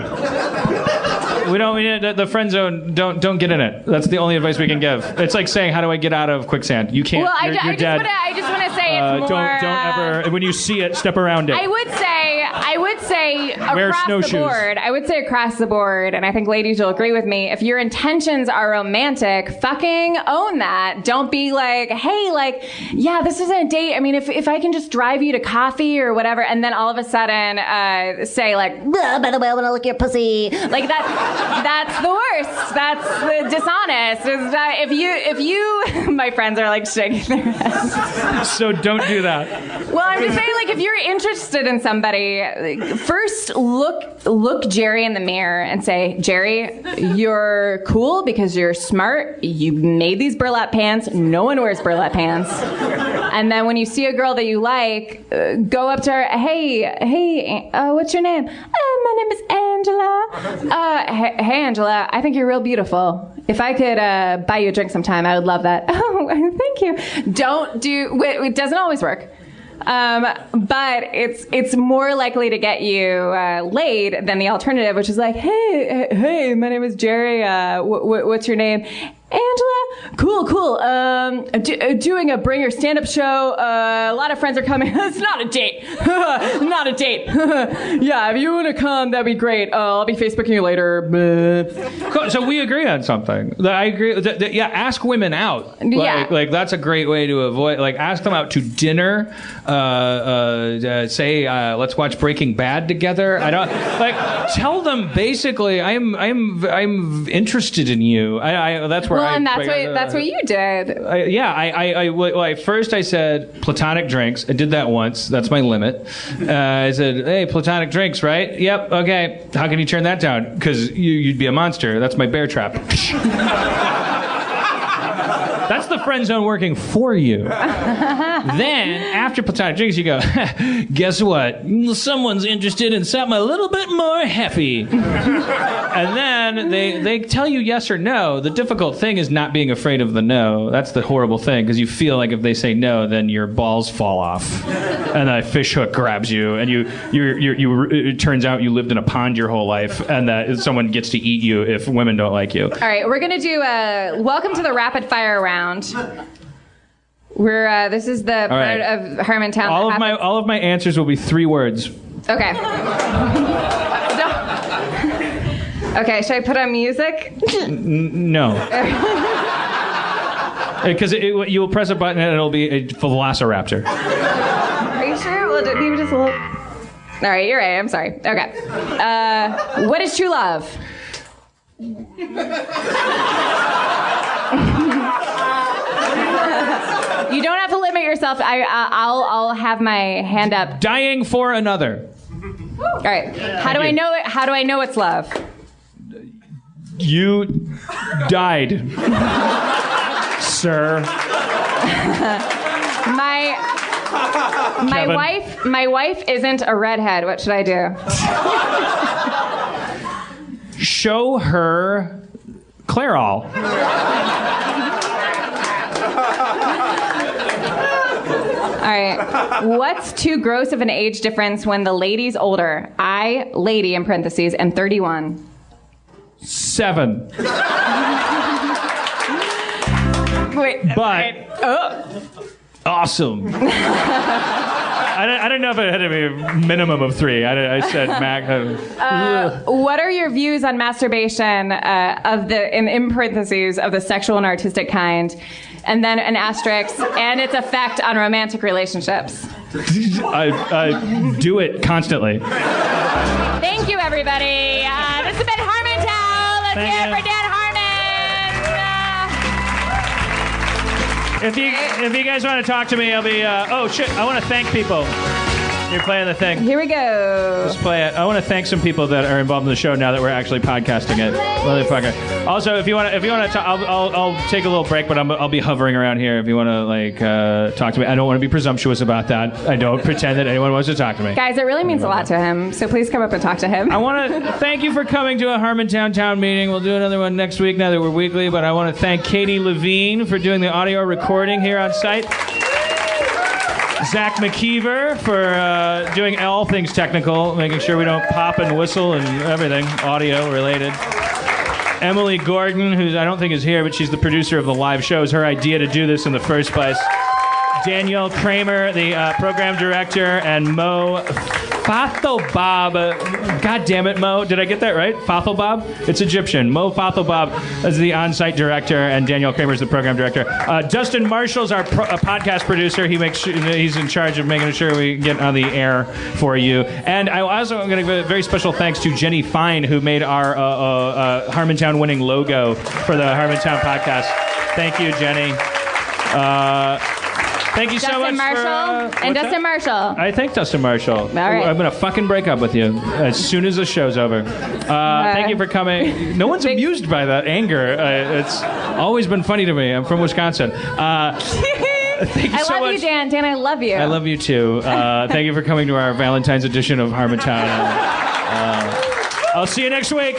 The friend zone, don't get in it. That's the only advice we can give. It's like saying, how do I get out of quicksand? You can't. Well, you're dead. I just want to say it's more. Don't ever. When you see it, step around it. I would say across the board. I would say across the board, and I think ladies will agree with me. If your intentions are romantic, fucking own that. Don't be like, hey, like, yeah, this isn't a date. I mean, if I can just drive you to coffee or whatever, and then all of a sudden say like, by the way, I want to look at your pussy, like that. That's the worst. That's the dishonest. Is that if you, my friends are like shaking their heads. So don't do that. Well, I'm just saying, like, if you're interested in somebody, first look Jerry in the mirror and say, Jerry, you're cool because you're smart. You made these burlap pants. No one wears burlap pants. And then when you see a girl that you like, go up to her. Hey, what's your name? My name is Angela. Hey, Angela, I think you're real beautiful. If I could buy you a drink sometime, I would love that. Oh, thank you. It doesn't always work. But it's more likely to get you laid than the alternative, which is like, hey, my name is Jerry. What's your name? Angela, cool. Doing a bring your stand-up show. A lot of friends are coming. It's not a date. Not a date. Yeah, if you want to come, that'd be great. I'll be Facebooking you later. Cool. So we agree on something. I agree. Yeah, ask women out. Like that's a great way to avoid. Like ask them out to dinner. Say let's watch Breaking Bad together. I don't like. Tell them basically I'm interested in you. That's where. Well, and that's what you did. First I said platonic drinks. I did that once. That's my limit. I said, hey, platonic drinks, right? Yep. Okay. How can you turn that down? Because you'd be a monster. That's my bear trap. That's the friend zone working for you. Then, after platonic drinks, you go, guess what? Someone's interested in something a little bit more heavy. And then they tell you yes or no. The difficult thing is not being afraid of the no. That's the horrible thing, because you feel like if they say no, then your balls fall off. And a fish hook grabs you, and it turns out you lived in a pond your whole life, and that someone gets to eat you if women don't like you. All right, we're going to do welcome to the rapid fire round. This is the part of Harmontown. All of my answers will be 3 words. Okay. Okay, should I put on music? No. Because you will press a button and it'll be a velociraptor. Are you sure? Well, maybe just a little. All right, you're right. I'm sorry. Okay. What is true love? You don't have to limit yourself. I'll have my hand up. Dying for another. All right. How do I know it? How do I know it's love? You died, sir. My wife isn't a redhead. What should I do? Show her Clairol. All right. What's too gross of an age difference when the lady's older? I, lady in parentheses, and 31. 7. Wait. But awesome. I don't know if it had to be a minimum of 3. I said max. What are your views on masturbation in parentheses of the sexual and artistic kind, and then an asterisk, and its effect on romantic relationships? I do it constantly. Thank you, everybody. This has been Harmontown. Let's hear it for Dan Harmon. If you guys want to talk to me, I'll be. Oh shit! I want to thank people. You're playing the thing. Here we go. Let's play it. I want to thank some people that are involved in the show now that we're actually podcasting it. Motherfucker. Also, if you want to, I'll take a little break, but I'll be hovering around here. If you want to talk to me, I don't want to be presumptuous about that. I don't pretend that anyone wants to talk to me. Guys, it really means a lot to him. So please come up and talk to him. I want to thank you for coming to a Harmontown town meeting. We'll do another one next week now that we're weekly. But I want to thank Katie Levine for doing the audio recording here on site. Zach McKeever for doing all things technical, making sure we don't pop and whistle and everything audio related. Emily Gordon, who I don't think is here, but she's the producer of the live show. It's her idea to do this in the first place. Danielle Kramer, the program director, and Mo Fathelbab. God damn it, Mo. Did I get that right? Fathelbab? It's Egyptian. Mo Fathelbab is the on-site director, and Danielle Kramer is the program director. Dustin Marshall's our podcast producer. He's in charge of making sure we get on the air for you. And I also am going to give a very special thanks to Jenny Fine, who made our Harmontown winning logo for the Harmontown podcast. Thank you, Jenny. Thank you so much. Dustin Marshall. I thank Dustin Marshall. All right. I'm going to fucking break up with you as soon as the show's over. Thank you for coming. No one's amused by that anger. It's always been funny to me. I'm from Wisconsin. Thank you so much. I love you, Dan. Dan, I love you. I love you too. Thank you for coming to our Valentine's edition of Harmontown. I'll see you next week.